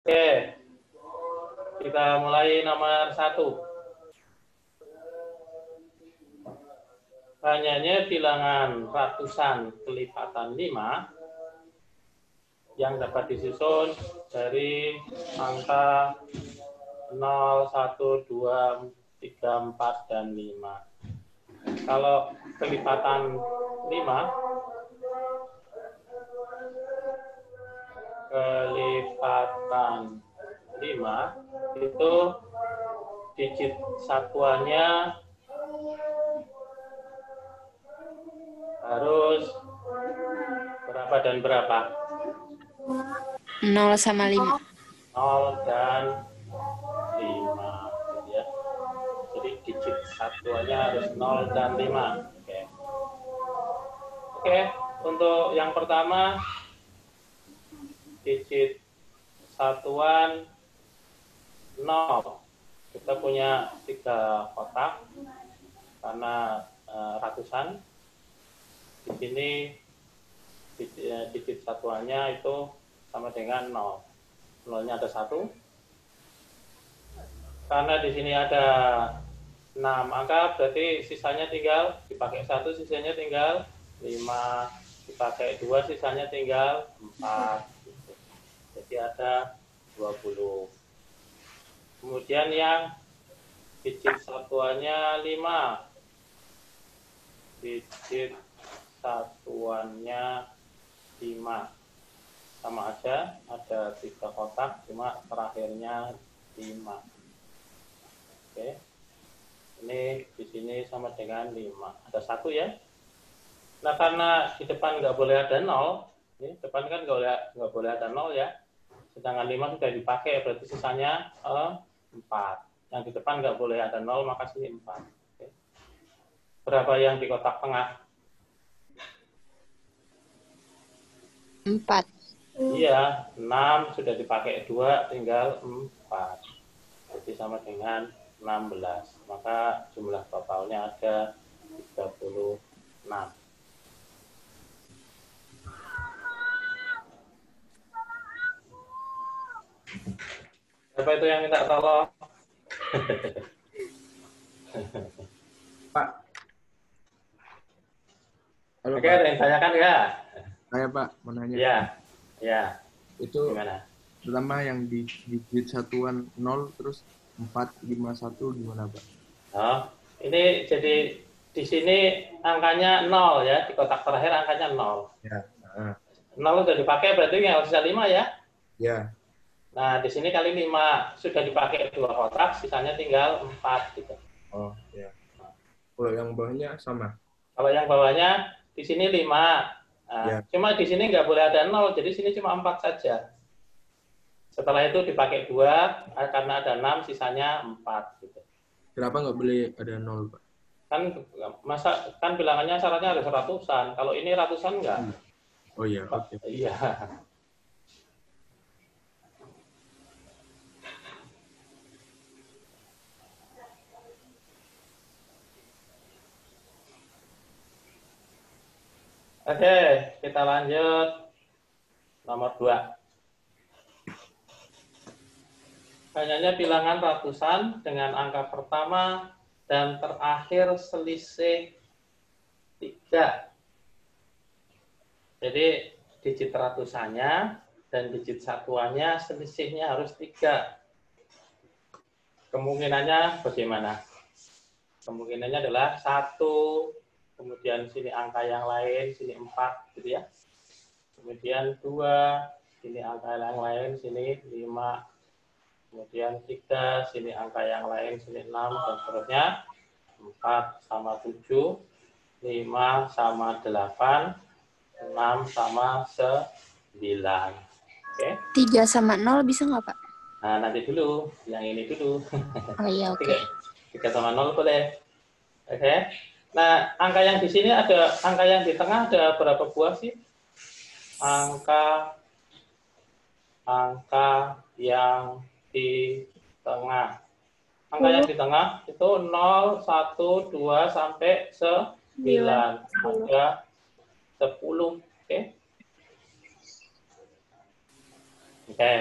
Oke, kita mulai nomor 1. Banyaknya bilangan ratusan kelipatan 5 yang dapat disusun dari angka 0, 1, 2, 3, 4, dan 5. Kalau kelipatan 5, itu digit satuannya harus berapa dan berapa? 0 sama 5. 0 dan 5. Ya. Jadi digit satuannya harus 0 dan 5. Oke, untuk yang pertama, digit satuan 0. Kita punya 3 kotak karena ratusan. Di sini digit satuannya itu sama dengan 0. 0-nya ada 1. Karena di sini ada 6 angka, berarti sisanya tinggal dipakai 1, sisanya tinggal 5. Dipakai 2, sisanya tinggal 4. Jadi ada 20. Kemudian yang digit satuannya 5. Digit satuannya 5. Sama aja, ada 3 kotak, cuma terakhirnya 5. Oke. Ini di sini sama dengan 5. Ada 1 ya. Nah, karena di depan nggak boleh ada 0, ini depan kan nggak boleh ada 0 ya. Sedangkan 5 sudah dipakai, berarti sisanya 4. Yang di depan nggak boleh ada 0, maka sini 4. Oke. Berapa yang di kotak tengah? 4. Iya, 6 sudah dipakai 2, tinggal 4. Jadi sama dengan 16. Maka jumlah totalnya ada 36. Siapa itu yang minta tolong? Pak. Halo, Oke, Pak. ada yang tanyakan nggak? Saya Pak, mau nanya. Ya, ya. Itu Gimana? pertama yang di digit satuan 0 terus 451 gimana Pak? Oh, ini jadi di sini angkanya 0 ya, di kotak terakhir angkanya 0. Ya. 0 sudah dipakai berarti yang sisa 5 ya. Ya. Nah, di sini kali 5 sudah dipakai 2 kotak, sisanya tinggal 4 gitu. Oh, ya. Kalau yang bawahnya sama. Kalau yang bawahnya di sini 5. Nah, Ya. cuma di sini nggak boleh ada 0, jadi sini cuma 4 saja. Setelah itu dipakai 2, karena ada 6, sisanya 4 gitu. Kenapa nggak boleh ada 0 Pak? Kan bilangannya syaratnya harus ratusan. Kalau ini ratusan enggak? Oh iya, oke. Iya. Oke, kita lanjut nomor 2. Banyaknya bilangan ratusan dengan angka pertama dan terakhir selisih 3. Jadi digit ratusannya dan digit satuannya selisihnya harus 3. Kemungkinannya bagaimana? Kemungkinannya adalah 1, kemudian sini angka yang lain, sini 4 gitu ya. Kemudian 2, sini angka yang lain, sini 5. Kemudian 3, sini angka yang lain, sini 6, dan seterusnya. 4 sama 7, 5 sama 8, 6 sama 9. Oke? 3 sama 0 bisa nggak, Pak? Nah, nanti dulu. Yang ini dulu. Oh iya, oke. 3 sama 0 boleh. Oke? Nah, angka yang di sini angka yang di tengah ada berapa buah sih? Angka yang di tengah. Angka yang di tengah itu 0, 1, 2, sampai 9. Ada 10. Oke? Oke.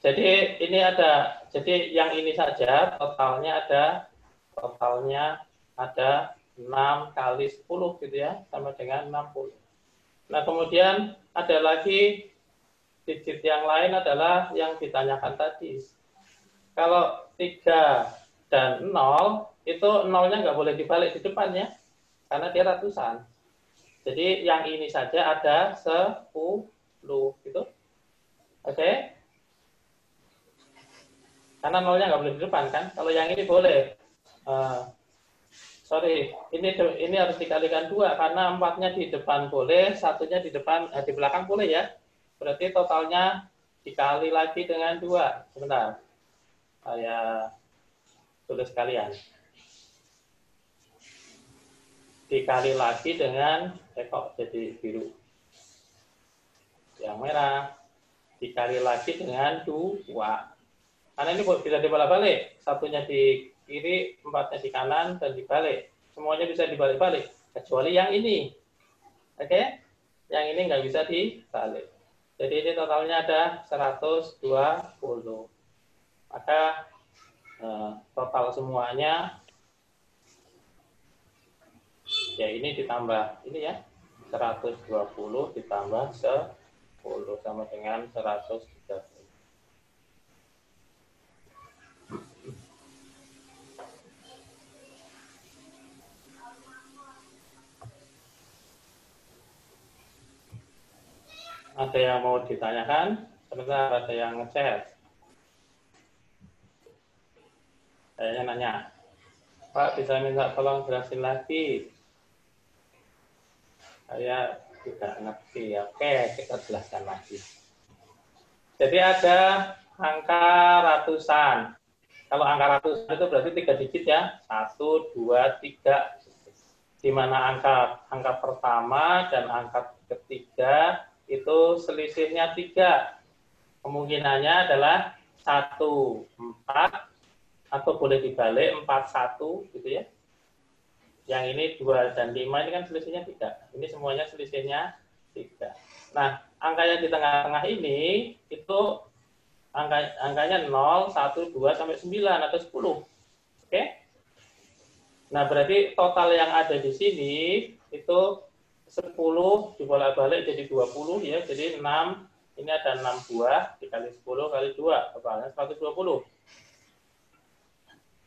Jadi ini ada, jadi yang ini saja totalnya ada 6 kali 10 gitu ya, sama dengan 60. Nah, kemudian ada lagi digit yang lain adalah yang ditanyakan tadi. Kalau 3 dan 0, itu nolnya nggak boleh dibalik di depannya, karena dia ratusan. Jadi yang ini saja ada 10, gitu. Oke? Karena nolnya nggak boleh di depan kan. Kalau yang ini boleh. Sorry, ini harus dikalikan 2 karena 4-nya di depan boleh, 1-nya di depan di belakang boleh ya. Berarti totalnya dikali lagi dengan 2. Sebentar. Saya tulis kalian. Dikali lagi dengan kok jadi biru. Yang merah dikali lagi dengan 2. Karena ini bisa dibalik-balik. 1-nya di kiri, 4-nya di kanan, dan dibalik. Semuanya bisa dibalik-balik. Kecuali yang ini. Oke? Yang ini nggak bisa dibalik. Jadi ini totalnya ada 120. Maka total semuanya, ya ini ditambah. Ini ya. 120 ditambah 10 sama dengan 130. Ada yang mau ditanyakan? Sebentar, ada yang ngechat. Kayaknya nanya, Pak bisa minta tolong jelasin lagi? Saya tidak ngerti. Oke, kita jelaskan lagi. Jadi ada angka ratusan. Kalau angka ratusan itu berarti 3 digit ya. 1, 2, 3. Di mana angka pertama dan angka ketiga itu selisihnya 3. Kemungkinannya adalah 1, 4, atau boleh dibalik 4, 1 gitu ya. Yang ini 2 dan 5 ini kan selisihnya 3. Ini semuanya selisihnya 3. Nah, angka yang di tengah-tengah ini itu angkanya 0, 1, 2 sampai 9 atau 10. Oke? Nah, berarti total yang ada di sini itu 10 dibolak-balik jadi 20 ya. Jadi 6, ini ada 6 buah dikali 10 kali 2, totalnya 120.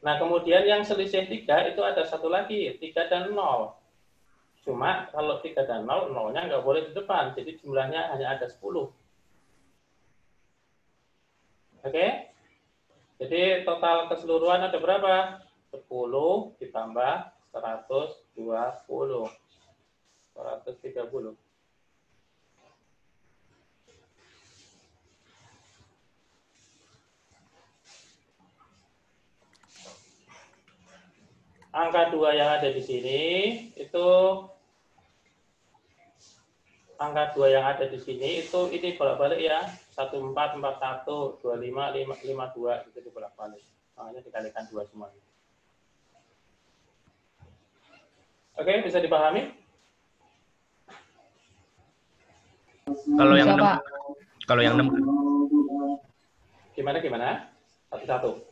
Nah, kemudian yang selisih 3 itu ada satu lagi, 3 dan 0. Cuma kalau 3 dan 0, 0-nya nggak boleh di depan. Jadi jumlahnya hanya ada 10. Oke? Jadi total keseluruhan ada berapa? 10 ditambah 120. 130. Angka 2 yang ada di sini itu angka 2 yang ada di sini itu ini bolak-balik ya. 1441, 25, 52 itu dibolak-balik. Makanya dikalikan 2 semuanya. Oke, bisa dipahami? Kalau yang Bisa, 6, Pak. kalau yang 6 Gimana? Satu-satu.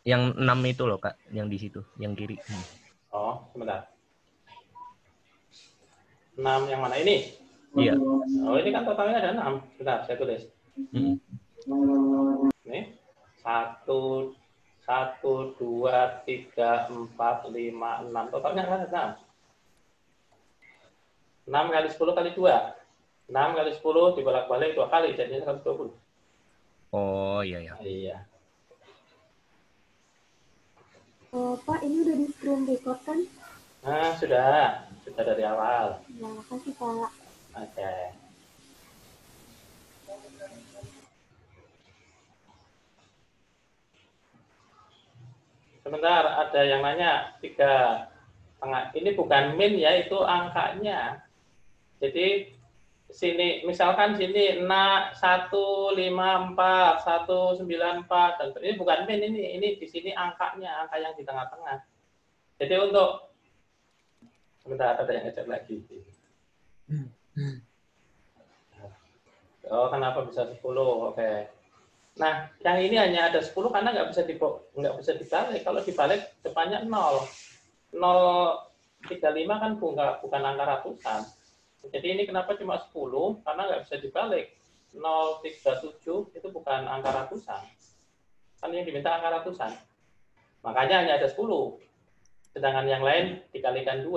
yang 6 itu loh, Kak, yang di situ, yang kiri. Oh, sebentar. 6 yang mana ini? Iya. Oh, ini kan totalnya ada 6. Bentar, saya tulis. Nih. 1, 2, 3, 4, 5, 6. Totalnya kan ada 6. 6 kali 10 kali 2. 6 kali 10 dibolak-balik 2 kali, jadinya 120. Oh, iya ya. Iya. Pak, ini udah di screen record kan? Nah, sudah dari awal. Ya, makasih Pak. Oke. Sebentar, ada yang nanya 3 tengah. Ini bukan min ya, itu angkanya. Jadi sini misalkan sini 154, 194 dan ini bukan min ini di sini angkanya, angka yang di tengah-tengah. Jadi untuk sebentar ada yang ngecek lagi. Oh, kenapa bisa 10? Oke. Nah, yang ini hanya ada 10 karena nggak bisa dibalik. Kalau dibalik depannya 0. 0,35 kan bukan angka ratusan. Jadi ini kenapa cuma 10? Karena nggak bisa dibalik. 0,37 itu bukan angka ratusan. Kan yang diminta angka ratusan. Makanya hanya ada 10. Sedangkan yang lain dikalikan 2.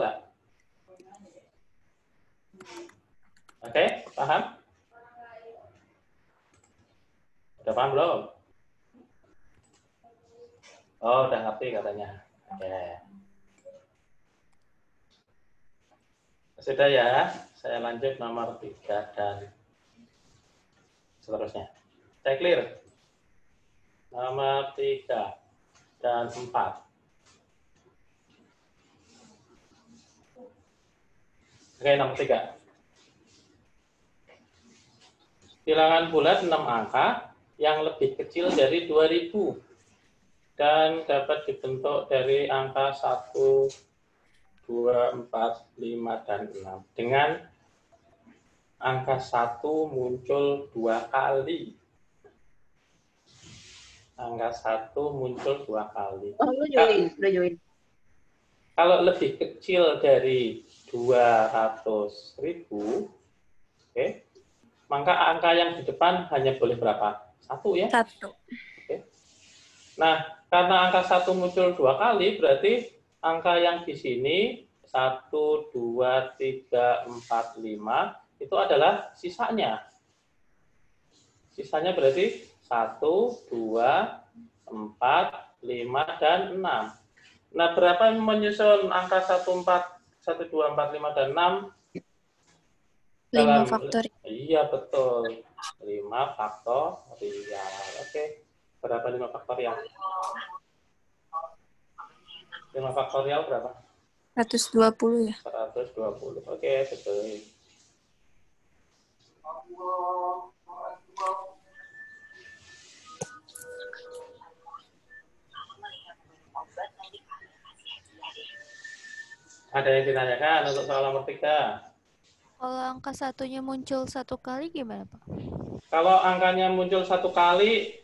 Oke, paham? Udah paham belum? Oh, udah ngerti katanya. Oke. Sudah ya, saya lanjut nomor 3 dan seterusnya. Saya clear. Nomor 3 dan 4. Oke, nomor 3. Bilangan bulat 6 angka yang lebih kecil dari 2000 dan dapat dibentuk dari angka 1, 2, 4, 5, dan 6. Dengan angka 1 muncul 2 kali. Angka 1 muncul 2 kali. Oh, lu join, udah join. Kalau lebih kecil dari 200.000, oke, maka angka yang di depan hanya boleh berapa? 1 ya? 1. Oke. Nah, karena angka 1 muncul 2 kali, berarti angka yang di sini 1, 2, 3, 4, 5 itu adalah sisanya. Sisanya berarti 1, 2, 4, 5, dan 6. Nah, berapa yang menyusun angka 1, 2, 4, 5, dan 6? 5 faktorial. Iya, betul. 5 faktorial. Oke. Berapa 5 faktorial? 5 faktorial berapa? 120 ya. 120. Oke, betul. Ada yang ditanyakan untuk soal nomor 3? Kalau angka satunya muncul 1 kali gimana, Pak? Kalau angkanya muncul 1 kali,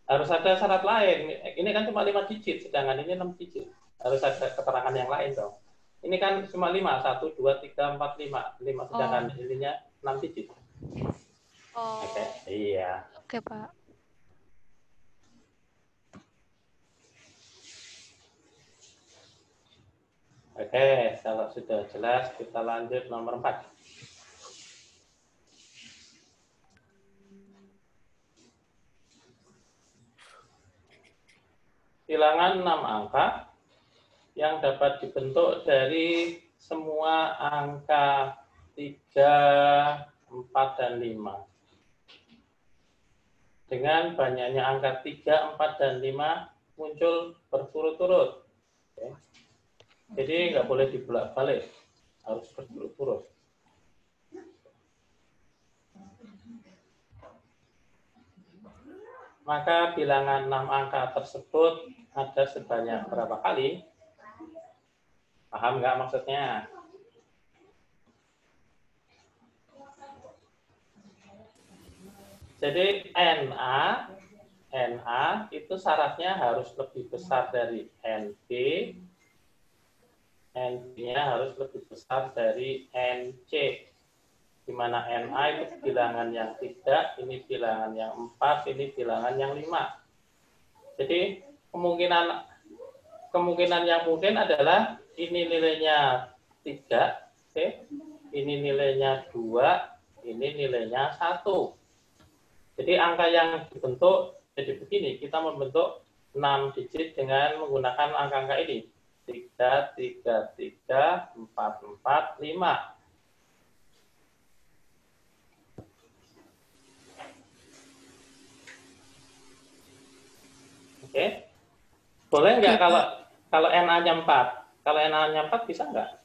harus ada syarat lain. Ini kan cuma 5 digit, sedangkan ini 6 digit. Harus ada keterangan yang lain dong. Ini kan cuma 5, 1, 2, 3, 4, 5. 5 sedangkan ininya 6 digit. Oh. Oke, iya. Oke, Pak. Oke, kalau sudah jelas, kita lanjut nomor 4. Bilangan 6 angka yang dapat dibentuk dari semua angka 3, 4, dan 5. Dengan banyaknya angka 3, 4, dan 5 muncul berturut-turut. Oke. Jadi nggak boleh dibolak-balik, harus berturut-turut. Maka bilangan 6 angka tersebut ada sebanyak berapa kali? Paham nggak maksudnya? Jadi NA itu syaratnya harus lebih besar dari NB, NB-nya harus lebih besar dari NC. Di mana NA itu bilangan yang 3, ini bilangan yang 4, ini bilangan yang 5. Jadi kemungkinan yang mungkin adalah ini nilainya 3, oke? Ini nilainya 2, ini nilainya 1. Jadi angka yang dibentuk jadi begini, kita membentuk 6 digit dengan menggunakan angka-angka ini. 3, 3, 3, 4, 4, 5. Oke. Boleh nggak kalau NA-nya 4? Kalau NA-nya 4 bisa nggak?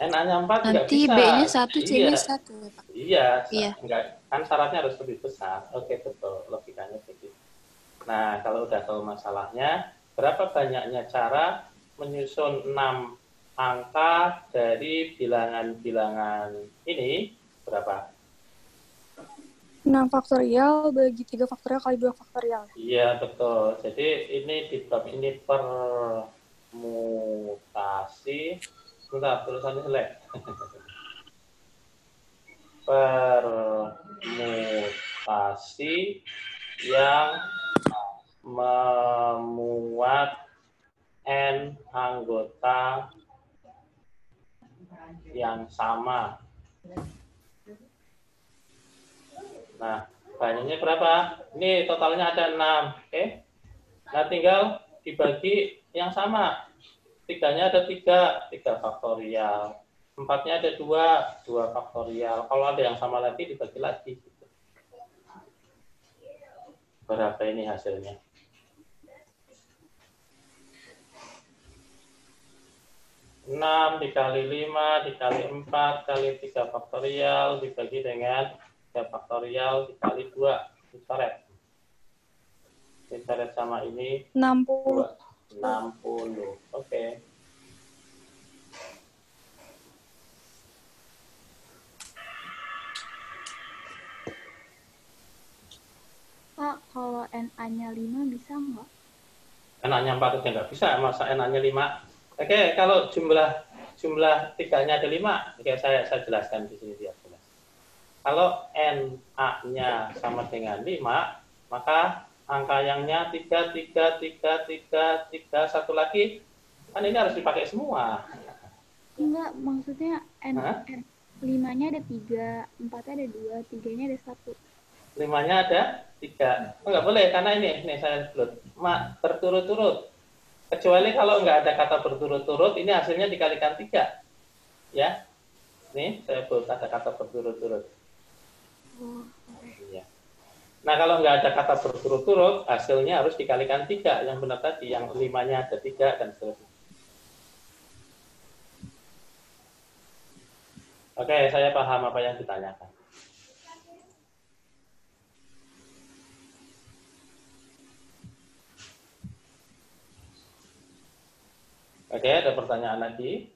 NA-nya 4 nggak bisa. Nanti B-nya 1, C-nya Iya. 1 ya, Pak. Iya, enggak, kan syaratnya harus lebih besar. Oke, betul, logikanya begitu. Nah, kalau udah tahu masalahnya, berapa banyaknya cara menyusun 6 angka dari bilangan-bilangan ini? Berapa? 6 faktorial bagi 3 faktorial kali 2 faktorial. Iya, betul. Jadi ini di bab ini permutasi. Bentar, tulisannya jelek. Permutasi yang memuat N anggota yang sama. Nah, banyaknya berapa? Ini totalnya ada 6. Oke. Nah, tinggal dibagi yang sama. 3-nya ada 3 faktorial. 4-nya ada 2 faktorial. Kalau ada yang sama lagi, dibagi lagi. Berapa ini hasilnya? Enam dikali 5 dikali 4 kali 3 faktorial dibagi dengan 3 faktorial dikali 2. Dicoret. Dicoret sama ini 60. 60. Oke. Pak, kalau NA-nya 5 bisa nggak? NA-nya 4 aja nggak bisa, masa NA-nya 5. Oke, kalau jumlah 3-nya ada 5, oke, saya jelaskan di sini biar jelas. Kalau NA-nya sama dengan 5, maka angka yangnya 3, 3, 3, 3, 3, satu lagi, kan ini harus dipakai semua. Enggak, maksudnya 5-nya ada 3, 4-nya ada 2, 3-nya ada 1. 5-nya ada 3. Oh, nggak boleh, karena ini saya sebut berturut-turut. Kecuali kalau nggak ada kata berturut-turut, ini hasilnya dikalikan 3. Ya, nih saya buat ada kata berturut-turut. Iya. Nah, kalau nggak ada kata berturut-turut, hasilnya harus dikalikan 3. Yang benar tadi, yang 5-nya ada 3, dan seterusnya. Oke, saya paham apa yang ditanyakan. Oke, ada pertanyaan lagi?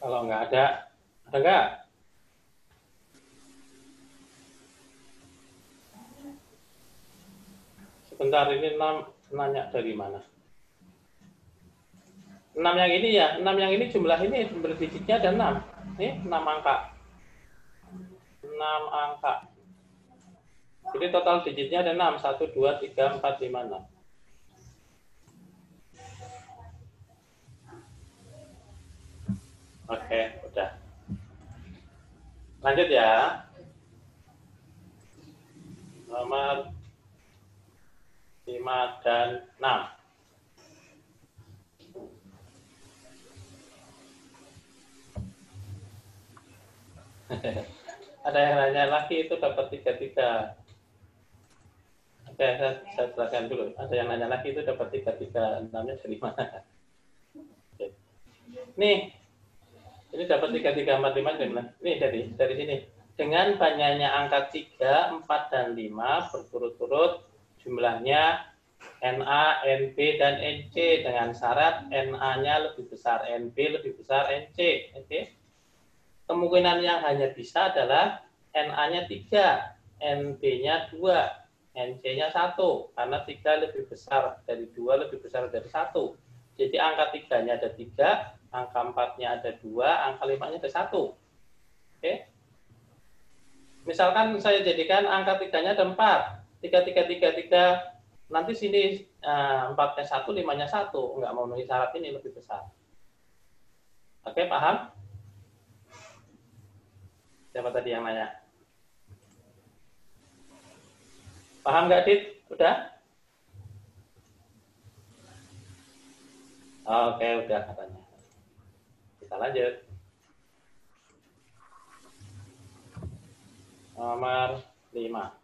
Kalau nggak ada nggak? Sebentar, ini 6 nanya dari mana? 6 yang ini ya, 6 yang ini jumlah ini digitnya ada 6. Ini 6 angka. 6 angka. Jadi total digitnya ada 6. 1, 2, 3, 4, 5, 6. Oke, udah. Lanjut ya. Nomor 5 dan 6. Ada yang nanya lagi itu dapat 33. Oke, saya jelaskan dulu. Ada yang nanya lagi itu dapat 33. 6-nya dari mana? Oke. Nih, ini dapat 33, 4, 5 dari mana? Ini dari sini. Dengan banyaknya angka 3, 4, dan 5 berturut-turut jumlahnya NA, NB, dan NC dengan syarat NA-nya lebih besar NB, lebih besar NC. Oke. Kemungkinan yang hanya bisa adalah NA-nya 3, NB-nya 2, NC-nya 1. Karena 3 lebih besar dari 2, lebih besar dari 1. Jadi angka 3-nya ada 3, angka 4-nya ada 2, angka 5-nya ada 1. Oke. Misalkan saya jadikan angka 3-nya ada 4. 3, 3, 3, 3. Nanti sini 4-nya 1, 5-nya 1. Enggak memenuhi syarat ini lebih besar. Oke, paham? Siapa tadi yang nanya? Paham nggak, Dit? Udah? Oke, udah katanya. Kita lanjut. Nomor 5.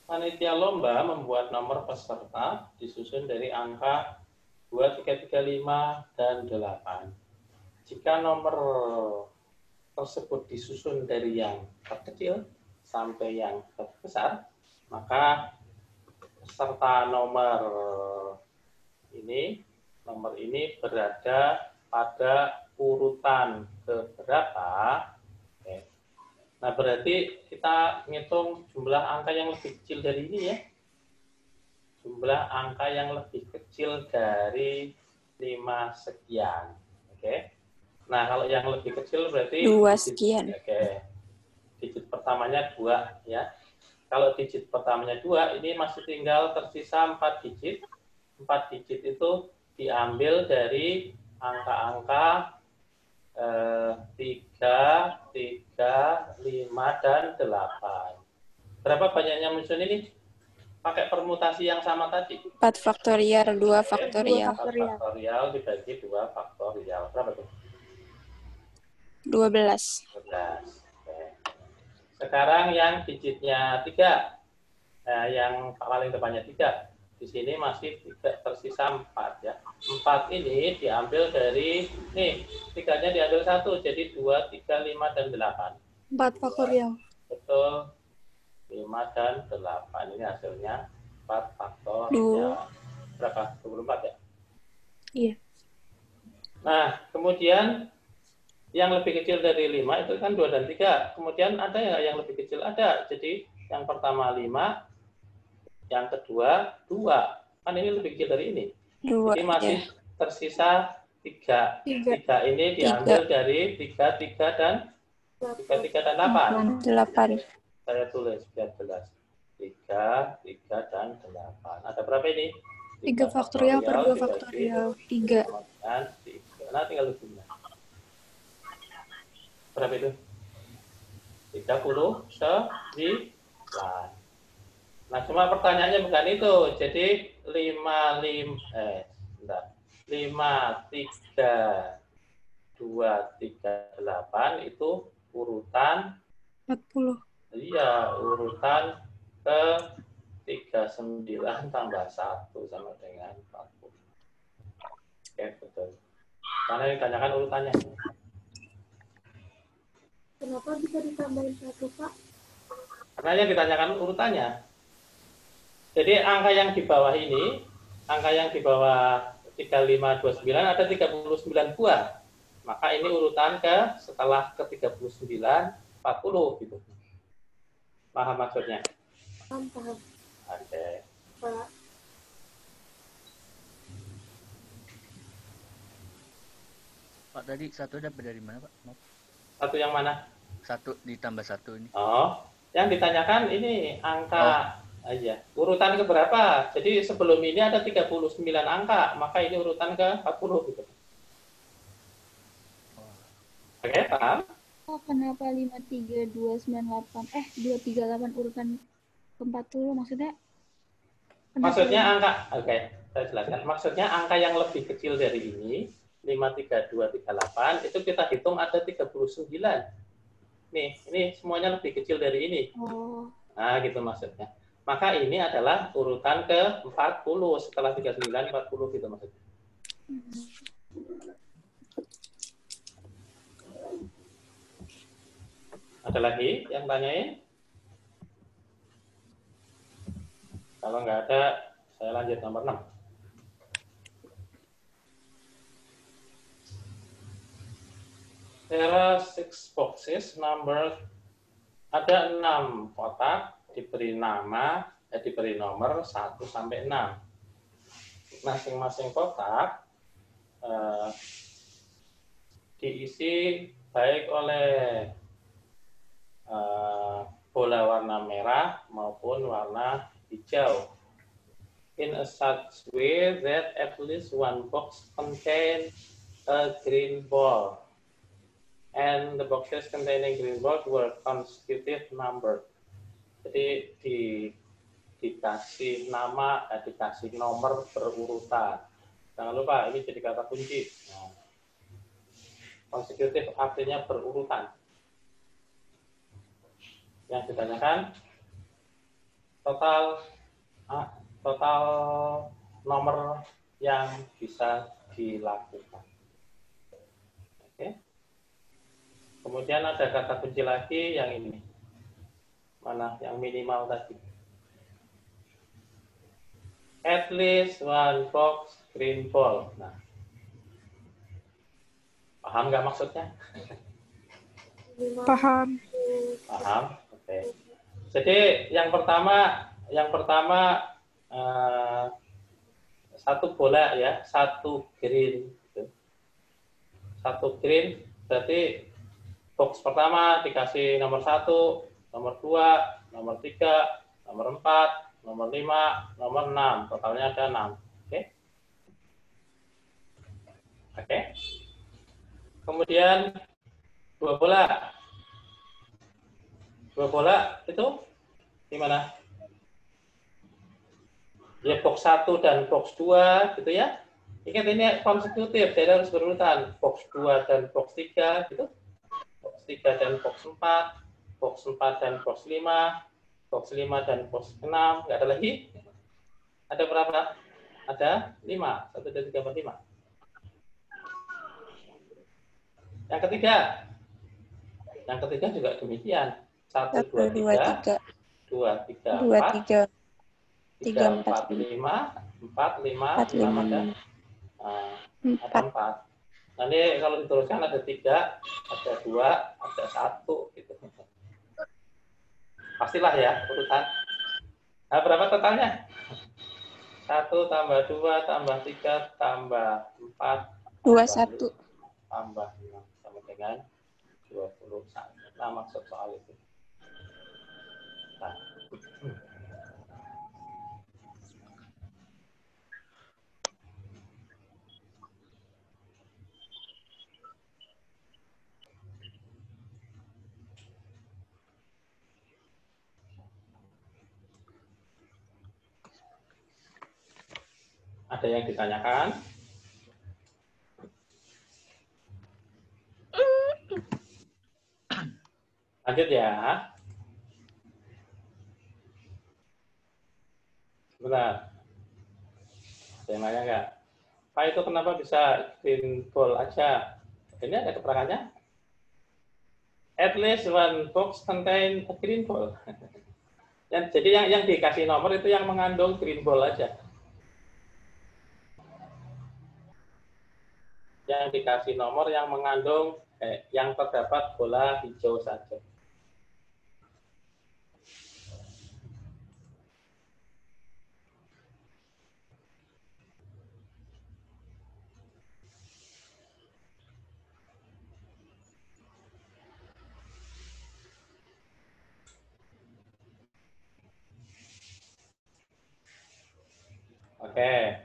Panitia lomba membuat nomor peserta disusun dari angka 2, 3, 3, 5, dan 8. Jika nomor tersebut disusun dari yang terkecil sampai yang terbesar, maka serta nomor ini berada pada urutan keberapa. Oke. Nah, berarti kita ngitung jumlah angka yang lebih kecil dari ini ya. Jumlah angka yang lebih kecil dari 5 sekian. Oke. Nah, kalau yang lebih kecil berarti 2 sekian. Oke. Digit pertamanya 2 ya. Kalau digit pertamanya 2, ini masih tinggal tersisa 4 digit. 4 digit itu diambil dari angka-angka 3, 5, dan 8. Berapa banyaknya muncul ini? Pakai permutasi yang sama tadi. 4 faktorial, 2 Oke. faktorial. 4 faktorial dibagi 2 faktorial. Berapa tuh? 12. 12. Oke. Sekarang yang digitnya 3. Nah, yang paling depannya 3. Di sini masih tersisa 4 ya. 4 ini diambil dari, nih, 3-nya diambil 1, jadi 2, 3, 5, dan 8. 4 faktorial. Betul. 5 dan 8. Ini hasilnya 4 faktorial. Berapa? 24 ya? Iya. Nah, kemudian yang lebih kecil dari 5 itu kan 2 dan 3. Kemudian ada yang lebih kecil? Ada. Jadi yang pertama 5, yang kedua 2. Kan ini lebih kecil dari ini. 2. Jadi masih tersisa 3. 3 ini diambil dari 3, 3, dan 8. 8. Saya tulis biar jelas. 3, 3, dan 8. Ada berapa ini? 3 faktorial per 2 faktorial. 3. Dan 3. Nah, tinggal hubungnya. Berapa itu? 39. Nah, cuma pertanyaannya bukan itu. Jadi 5, 3, 2, 3, 8 itu urutan 40. Iya, urutan ke 39 tambah 1 sama dengan 40. Oke, betul. Karena ditanyakan urutannya. Kenapa bisa ditambahin 1, Pak? Karena yang ditanyakan urutannya. Jadi angka yang di bawah ini, angka yang di bawah 3529 ada 39 buah. Maka ini urutan ke setelah ke 39, 40 gitu. Paham maksudnya? Paham. Oke. Pak. Pak, tadi 1 dapat dari mana, Pak? Maaf. 1 yang mana? 1 ditambah 1 ini. Oh, yang ditanyakan ini angka aja. Urutan ke berapa? Jadi sebelum ini ada 39 angka, maka ini urutan ke 40 gitu. Oke, paham? Oh, kenapa 53298 238 urutan ke 40 maksudnya? Maksudnya angka, oke, saya jelaskan. Maksudnya angka yang lebih kecil dari ini, 53238, itu kita hitung ada 39. Nih, ini semuanya lebih kecil dari ini. Oh. Nah, gitu maksudnya. Maka ini adalah urutan ke 40, setelah 39, 40 gitu maksudnya. Ada lagi yang tanyain? Kalau nggak ada, saya lanjut nomor 6. There are 6 boxes, ada 6 kotak, diberi nomor 1 sampai 6. Masing-masing kotak diisi baik oleh bola warna merah maupun warna hijau. In a such way that at least one box contains a green ball. And the boxes containing green ball were consecutive numbered. Jadi dikasih nama, dikasih nomor berurutan. Jangan lupa, ini jadi kata kunci. Nah, consecutive artinya berurutan. Yang ditanyakan total nomor yang bisa dilakukan. Oke. Kemudian ada kata kunci lagi yang ini. Mana yang minimal tadi? At least one box green ball. Nah, paham nggak maksudnya? Paham. Paham. Oke. Jadi yang pertama satu bola ya, satu green. Gitu. Satu green berarti box pertama dikasih nomor 1, nomor 2, nomor 3, nomor 4, nomor 5, nomor 6. Totalnya ada 6. Oke. Oke. Kemudian dua bola. Dua bola itu di mana? Ya box 1 dan box 2 gitu ya. Ingat ini konsekutif, jadi harus berurutan. Box 2 dan box 3 gitu. Box 3 dan box 4, box 4 dan box 5, box 5 dan box 6. Enggak ada lagi? Ada berapa? Ada 5. 1, 2, 3, 4, 5. Yang ketiga. Yang ketiga juga demikian. 1, 2, 3. 2, 3, 4. 3, 4, 5. 4, 5, 6 ada. Nah, ada 4. Nanti kalau diteruskan ada 3, ada 2, ada 1 gitu. Pastilah ya urutan. Nah, berapa totalnya? 1 tambah 2 tambah 3 tambah 4 21. tambah 6 sama dengan 21. Nah, maksud soal itu. Nah. Ada yang ditanyakan? Lanjut ya. Sebentar. Ada yang nanya nggak? Pak itu kenapa bisa green ball aja? Ini ada keterangannya. At least one box contain a green ball. Jadi yang dikasih nomor itu yang mengandung green ball aja. Yang dikasih nomor yang mengandung yang terdapat bola hijau saja. Oke,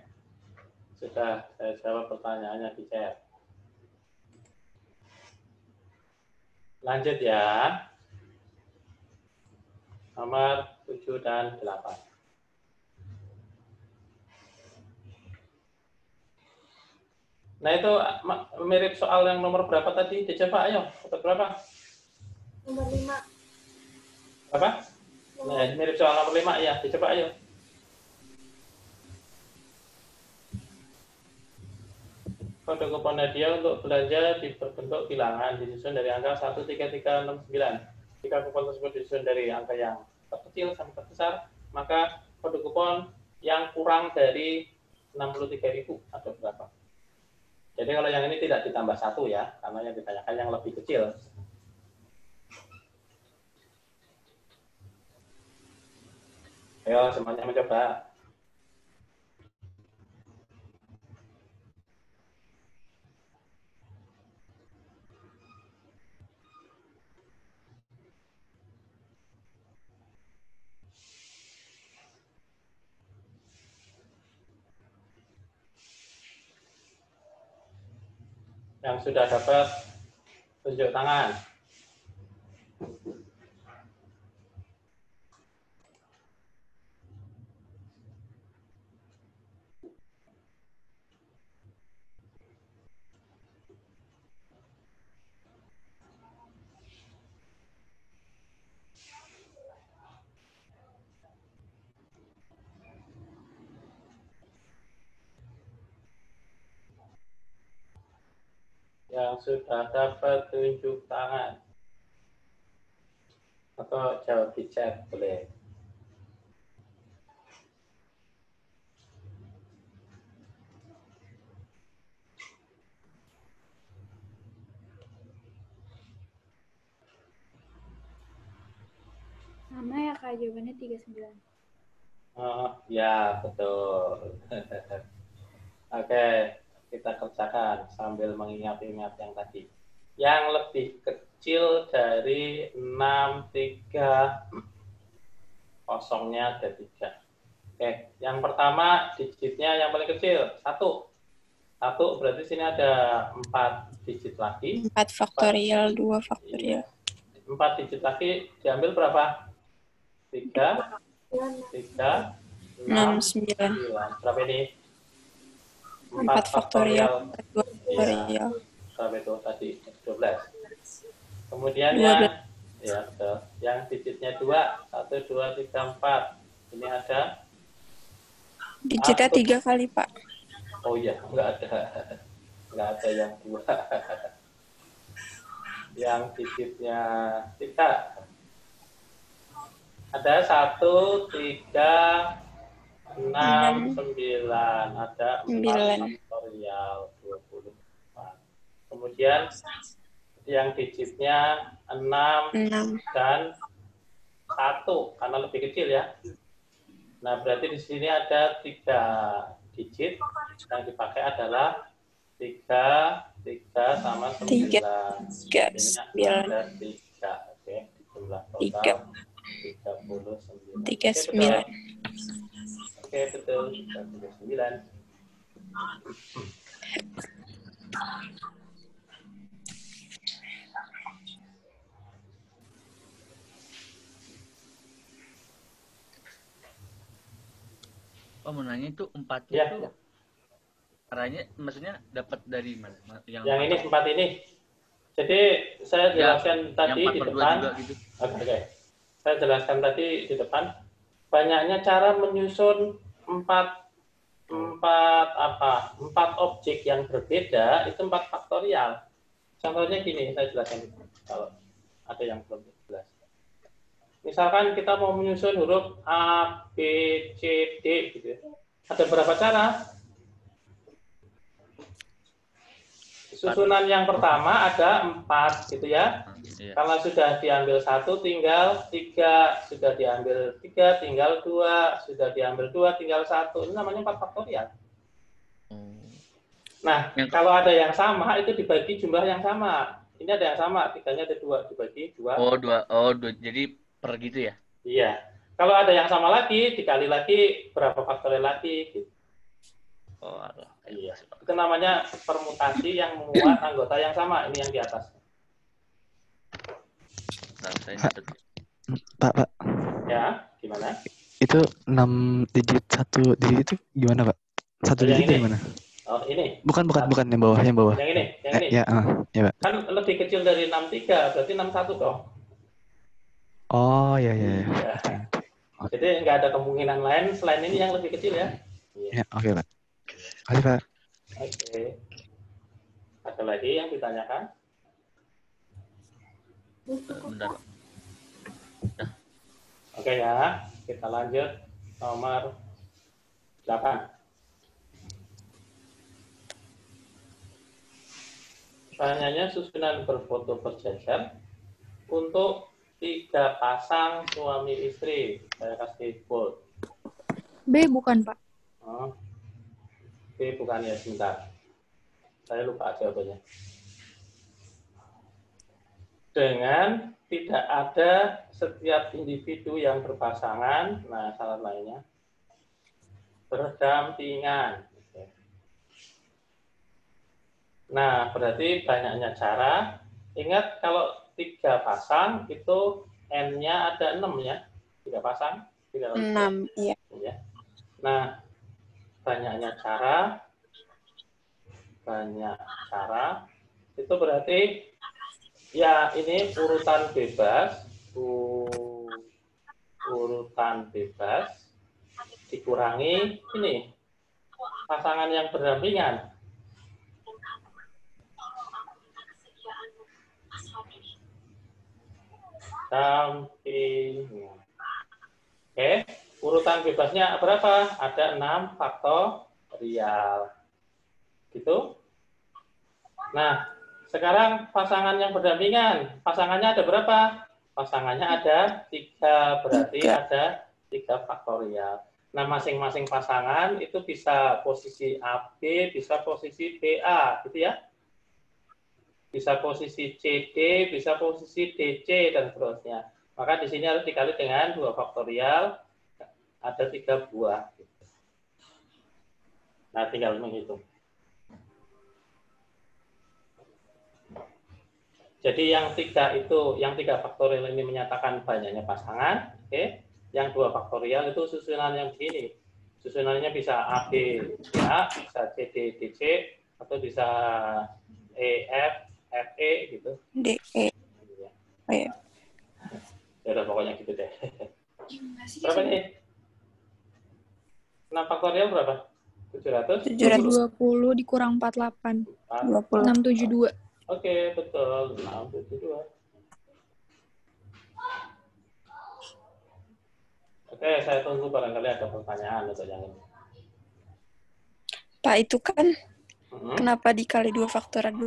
sudah saya jawab pertanyaannya di chat. Lanjut ya. Nomor 7 dan 8. Nah itu mirip soal yang nomor berapa tadi? Dicoba ayo, nomor berapa? Nomor 5. Berapa? Nah, mirip soal nomor 5 ya, dicoba ayo. Kode kupon hadiah untuk belanja berbentuk bilangan disusun dari angka 13369. Jika kupon tersebut disusun dari angka yang terkecil sampai terbesar, maka kode kupon yang kurang dari 63.000 atau berapa? Jadi kalau yang ini tidak ditambah 1 ya, karena yang ditanyakan yang lebih kecil. Ayo semuanya mencoba. Yang sudah dapat tunjuk tangan. Yang sudah dapat tunjuk tangan. Atau jawab di chat boleh. Sama ya Kak, jawabannya 39. Oh, ya betul. Oke, kita kerjakan sambil mengingat-ingat yang tadi. Yang lebih kecil dari 6, 3, kosongnya ada 3. Oke, yang pertama digitnya yang paling kecil, 1. 1 berarti sini ada 4 digit lagi. 4 faktorial, 2 faktorial. 4 digit lagi diambil berapa? 3, 3, 6, 9. Berapa ini? 4 faktorial, 2 faktorial. Iya. Berapa itu tadi? 12. Kemudian 12. Ya, betul. Yang digitnya 2, 1, 2, 3, 4. Ini ada? Digitnya 3 kali, Pak. Oh iya, enggak ada yang 2. Yang digitnya 3. Ada 1, 3, 6, 9. Ada 4 faktorial, 24. Kemudian yang digitnya 6 dan 1, karena lebih kecil ya. Nah, berarti di sini ada 3 digit. Yang dipakai adalah 3 sama 9. Ini ada 3. Oke, jumlah total 39. 39. Oke, betul. 39. Oh, mau nanya itu 4 Ya. itu caranya maksudnya dapat dari mana? Yang ini 4 ini. Jadi saya jelaskan tadi di depan. Gitu. Oke. Saya jelaskan tadi di depan. Banyaknya cara menyusun 4 objek yang berbeda itu 4 faktorial. Contohnya gini, saya jelaskan kalau ada yang belum jelas. Misalkan kita mau menyusun huruf A, B, C, D gitu. Ada berapa cara? Susunan yang pertama ada 4 gitu ya. Iya. Kalau sudah diambil 1 tinggal 3, sudah diambil 3 tinggal 2, sudah diambil 2 tinggal 1. Ini namanya 4 faktorial. Nah, kalau ada yang sama itu dibagi jumlah yang sama. Ini ada yang sama, 3-nya ada 2 dibagi 2. Oh, 2. Oh, 2. Jadi per gitu ya? Iya. Kalau ada yang sama lagi dikali lagi berapa faktorial lagi gitu. Oh, Allah. Iya. Itu namanya permutasi yang memuat anggota yang sama. Ini yang di atas. Pak. Ya, gimana? Itu 6 digit 1 digit itu gimana, Pak? 1 digit dari mana? Oh, ini. Bukan yang bawah. Yang ini. Ya, Pak. Kan lebih kecil dari 63, berarti 61 dong. Oh, iya. Jadi nggak ada kemungkinan lain selain ini yang lebih kecil ya. Ya, oke, Pak. Makasih, Pak. Oke. Ada lagi yang ditanyakan? Bentar. Oke ya, kita lanjut nomor 8. Pertanyaannya susunan berfoto berjejer untuk 3 pasang suami istri. Saya kasih bold. B bukan, Pak. Oh. B bukan ya, sebentar. Saya lupa jawabannya. Dengan tidak ada setiap individu yang berpasangan, nah syarat lainnya, berdampingan. Nah, berarti banyaknya cara. Ingat kalau 3 pasang itu N-nya ada 6 ya. 3 pasang. 6, iya. Nah, banyaknya cara. Itu berarti ya ini urutan bebas. Urutan bebas dikurangi ini pasangan yang berdampingan. Sampingan. Oke, urutan bebasnya berapa? Ada 6 faktorial. Gitu. Nah, sekarang pasangan yang berdampingan. Pasangannya ada berapa? Pasangannya ada 3, berarti ada 3 faktorial. Nah, masing-masing pasangan itu bisa posisi AB, bisa posisi BA, gitu ya. Bisa posisi CD, bisa posisi DC, dan seterusnya. Maka di sini harus dikali dengan 2 faktorial, ada 3 buah. Nah, tinggal menghitung. Jadi yang 3 itu, yang 3 faktorial ini menyatakan banyaknya pasangan, oke? Yang 2 faktorial itu susunan yang begini. Susunannya bisa AB, ya, bisa CD, DC, atau bisa EF, FE gitu. DE. Oh, iya. Ya udah pokoknya gitu deh. Berapa nih? 6 faktorial berapa? 720 dikurang 48. 672. Oke, betul. 672. Oke, saya tunggu barangkali ada pertanyaan atau yang ini. Pak, itu kan kenapa dikali 2 faktorial?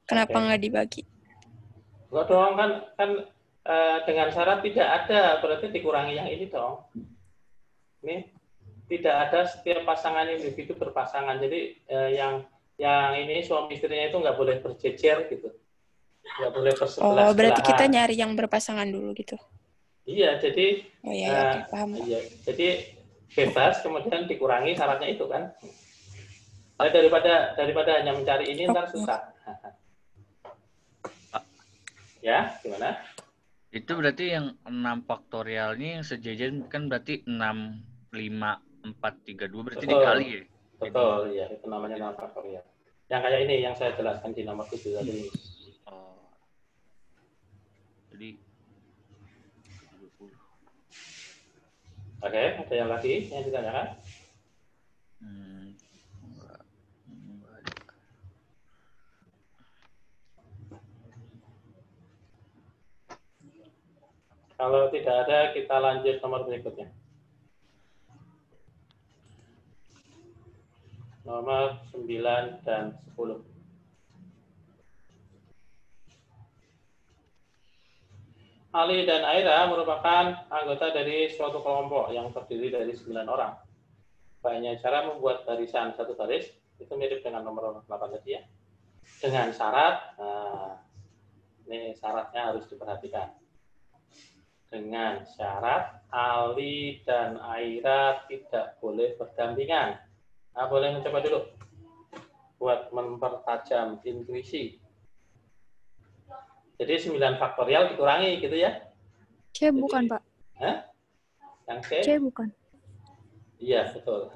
Kenapa nggak dibagi? Enggak dong, kan dengan syarat tidak ada, berarti dikurangi yang ini dong. Ini tidak ada setiap pasangan individu berpasangan. Jadi yang ini suami istrinya itu nggak boleh berjejer gitu. Nggak boleh bersebelah-sebelahan. Oh, berarti kita nyari yang berpasangan dulu gitu. Iya, jadi oh, iya, oke, paham. Iya, jadi bebas kemudian dikurangi syaratnya itu kan. Nah, daripada hanya mencari ini ntar susah. Ya, gimana? Itu berarti yang 6 faktorialnya yang sejajar kan berarti 6, 5, 4, 3, 2 berarti dikali ya? Betul, ya. Itu namanya 6 faktorial. Yang kayak ini, yang saya jelaskan di nomor 7 tadi. Oh. Jadi 20. Oke, ada yang lagi yang ditanyakan? Enggak ada. Kalau tidak ada, kita lanjut nomor berikutnya. Nomor 9 dan 10. Ali dan Aira merupakan anggota dari suatu kelompok yang terdiri dari 9 orang. Banyak cara membuat barisan satu baris, itu mirip dengan nomor 8 tadi ya. Dengan syarat, ini syaratnya harus diperhatikan. Dengan syarat Ali dan Aira tidak boleh berdampingan. Nah, boleh mencoba dulu buat mempertajam intuisi. Jadi 9 faktorial dikurangi gitu ya. C bukan, Pak. Hah? Yang C? C bukan. Iya, betul.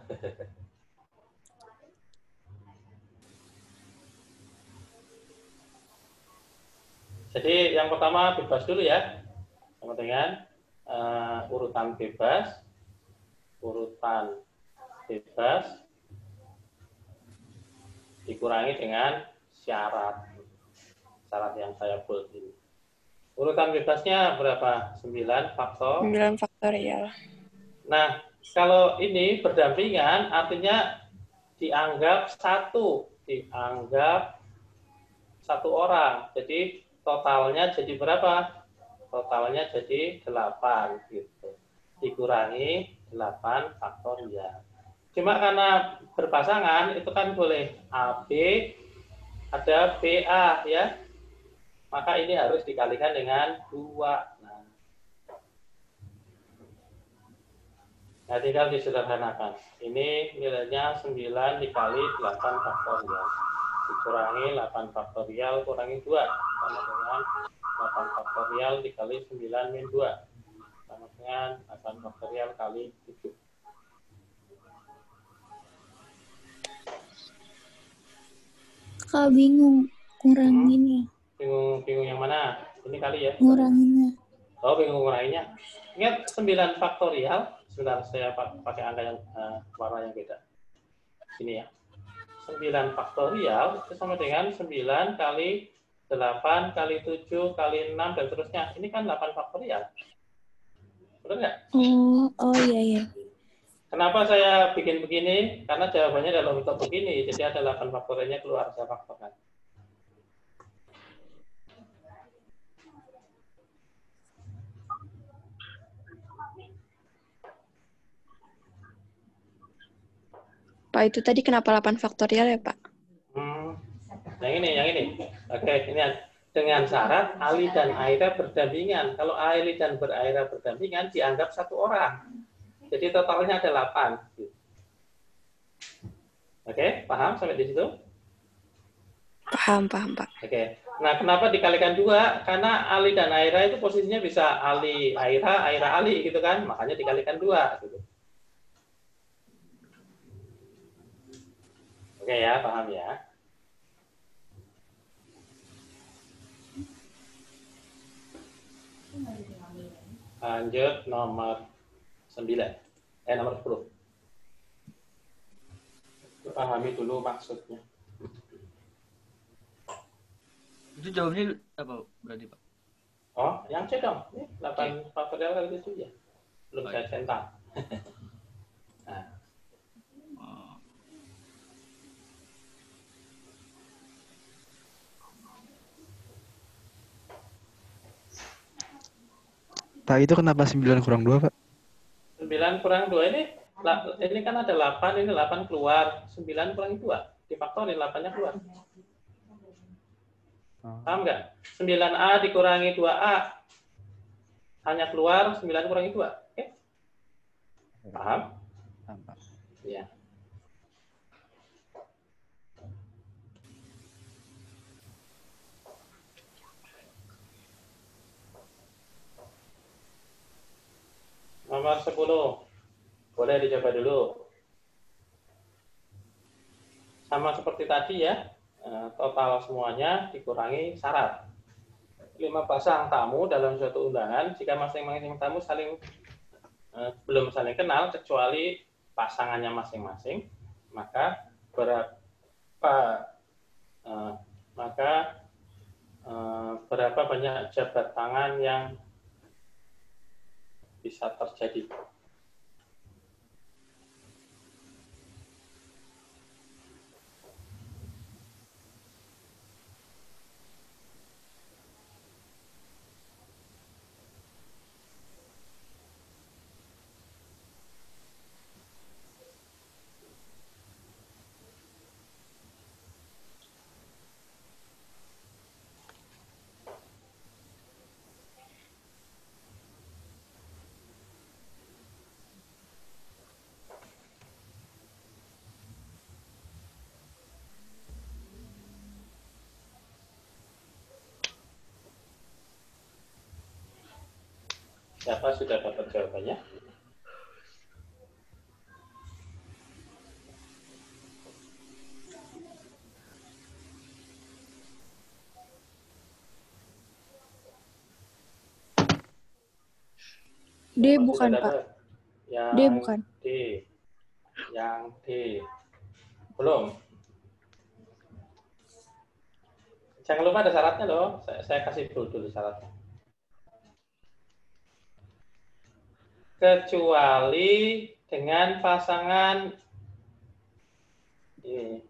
Jadi yang pertama bebas dulu ya. Sama dengan urutan bebas dikurangi dengan syarat yang saya bold ini. Urutan bebasnya berapa? 9 faktorial. Nah, kalau ini berdampingan artinya dianggap satu orang. Jadi totalnya jadi berapa? Totalnya jadi 8 gitu. Dikurangi 8 faktorial. Cuma karena berpasangan itu kan boleh AB, ada BA ya. Maka ini harus dikalikan dengan 2. Nah, tinggal disederhanakan. Ini nilainya 9 dikali 8 faktorial. Dikurangi 8 faktorial, kurangi 2. Sama dengan 8 faktorial dikali 9 min 2. Sama dengan 8 faktorial kali 7. Kakak bingung nguranginnya. Bingung yang mana? Ini kali ya? Nguranginnya. Oh, bingung nguranginnya. Ingat 9 faktorial. Sebentar, saya pakai angka yang warna yang beda. Sini ya. 9 faktorial itu sama dengan 9 kali 8 kali 7 kali 6 dan seterusnya. Ini kan 8 faktorial. Betul nggak? Oh iya iya. Kenapa saya bikin begini? Karena jawabannya dalam bentuk begini. Jadi ada 8 faktorialnya keluar, saya faktorkan. Pak, itu tadi kenapa 8 faktorial ya, Pak? Yang ini. Oke, ini dengan syarat Ali dan Aira berdampingan. Kalau Ali dan Aira berdampingan, dianggap satu orang. Jadi totalnya ada 8. Oke, paham sampai di situ? Paham, Pak. Oke. Nah, kenapa dikalikan 2? Karena Ali dan Aira itu posisinya bisa Ali, Aira, Aira, Ali gitu kan. Makanya dikalikan 2. Gitu. Oke ya, paham ya? Lanjut nomor 9. Nomor 10. Pahami dulu maksudnya. Itu jawabnya apa berarti, Pak? Oh, yang C dong. Ini 8 faktorial kali 7 ya. Belum saya centang. Nah. Pak, itu kenapa 9 kurang 2, Pak? 9 kurang 2 ini kan ada 8, ini 8 keluar. 9 kurang 2. Difaktorin 8-nya keluar. Paham nggak? 9A dikurangi 2A. Hanya keluar 9 kurangi 2. Oke? Paham? Paham, Pak. Iya. Nomor 10. Boleh dicoba dulu. Sama seperti tadi ya. Total semuanya dikurangi syarat. 5 pasang tamu dalam suatu undangan, jika masing-masing tamu belum saling kenal kecuali pasangannya masing-masing, maka berapa banyak jabat tangan yang bisa terjadi. Siapa sudah dapat jawabannya? D bukan, Pak. Yang D bukan. D. Yang D. Belum. Jangan lupa ada syaratnya loh. Saya kasih dulu syaratnya. Kecuali dengan pasangan ini.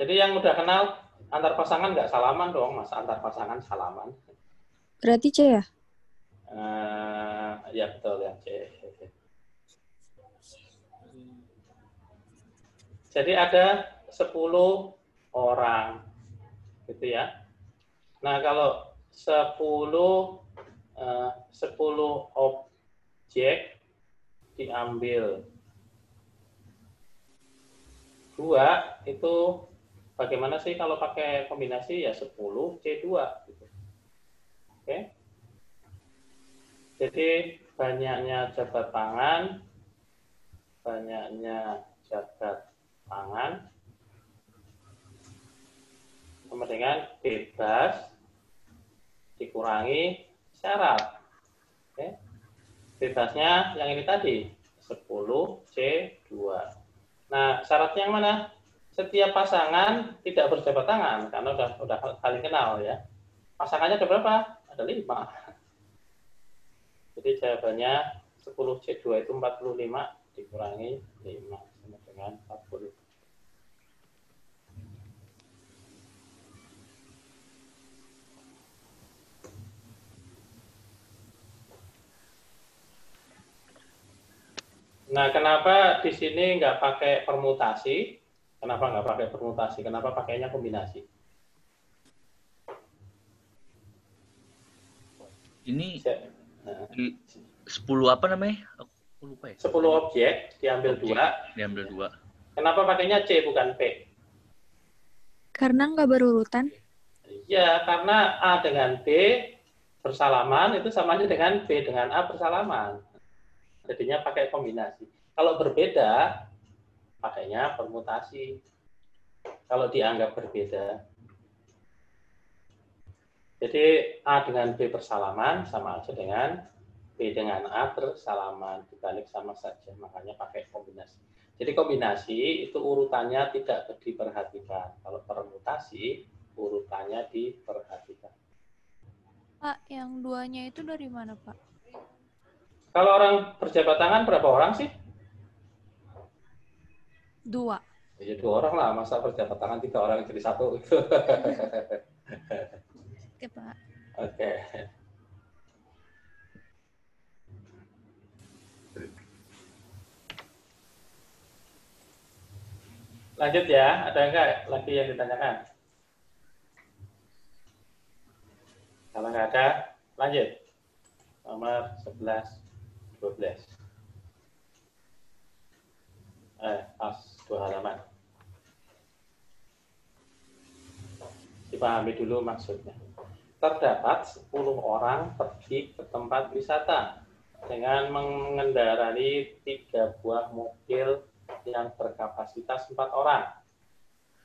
Jadi yang udah kenal antar pasangan nggak salaman dong, Mas. Antar pasangan salaman. Berarti C ya? Ya betul ya C. Jadi ada 10 orang, gitu ya. Nah kalau 10 objek diambil 2 itu bagaimana sih kalau pakai kombinasi ya 10 C2 gitu. Oke. Jadi banyaknya jabat tangan sama dengan bebas dikurangi syarat. Oke. Bebasnya yang ini tadi 10 C2. Nah, syaratnya yang mana? setiap pasangan tidak berjabat tangan karena udah saling kenal ya. Pasangannya ada berapa? Ada 5. Jadi jawabannya 10C2 itu 45 dikurangi 5 sama dengan 40. Nah, kenapa di sini nggak pakai permutasi? Kenapa nggak pakai permutasi? Kenapa pakainya kombinasi? Ini Nah, 10 apa namanya? Aku lupa ya. 10 objek diambil Objek, 2. Diambil 2. Kenapa pakainya C bukan P? Karena nggak berurutan. Ya, karena A dengan B bersalaman itu sama aja dengan B dengan A bersalaman. Jadinya pakai kombinasi. Kalau berbeda, pakainya permutasi. Kalau dianggap berbeda. Jadi A dengan B bersalaman sama aja dengan B dengan A bersalaman. Dibalik sama saja, makanya pakai kombinasi. Jadi kombinasi itu urutannya tidak diperhatikan. Kalau permutasi, urutannya diperhatikan. Pak, yang 2-nya itu dari mana, Pak? Kalau orang berjabat tangan berapa orang sih? 2. Ya 2 orang lah, masa berjabat tangan 3 orang jadi 1. Oke, Pak. Oke. Lanjut ya, ada enggak lagi yang ditanyakan? Kalau nggak ada, lanjut. Nomor 11, 12. Pas 2 halaman. Dipahami dulu maksudnya. Terdapat 10 orang pergi ke tempat wisata dengan mengendarai 3 buah mobil yang berkapasitas 4 orang.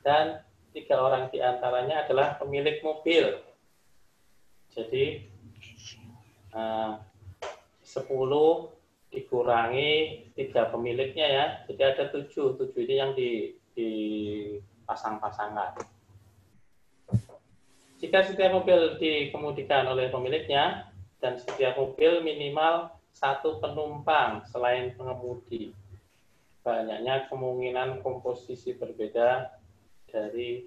Dan 3 orang di antaranya adalah pemilik mobil. Jadi 10 dikurangi 3 pemiliknya ya. Jadi ada 7. 7 ini yang dipasang-pasangkan. Jika setiap mobil dikemudikan oleh pemiliknya dan setiap mobil minimal 1 penumpang selain pengemudi, banyaknya kemungkinan komposisi berbeda dari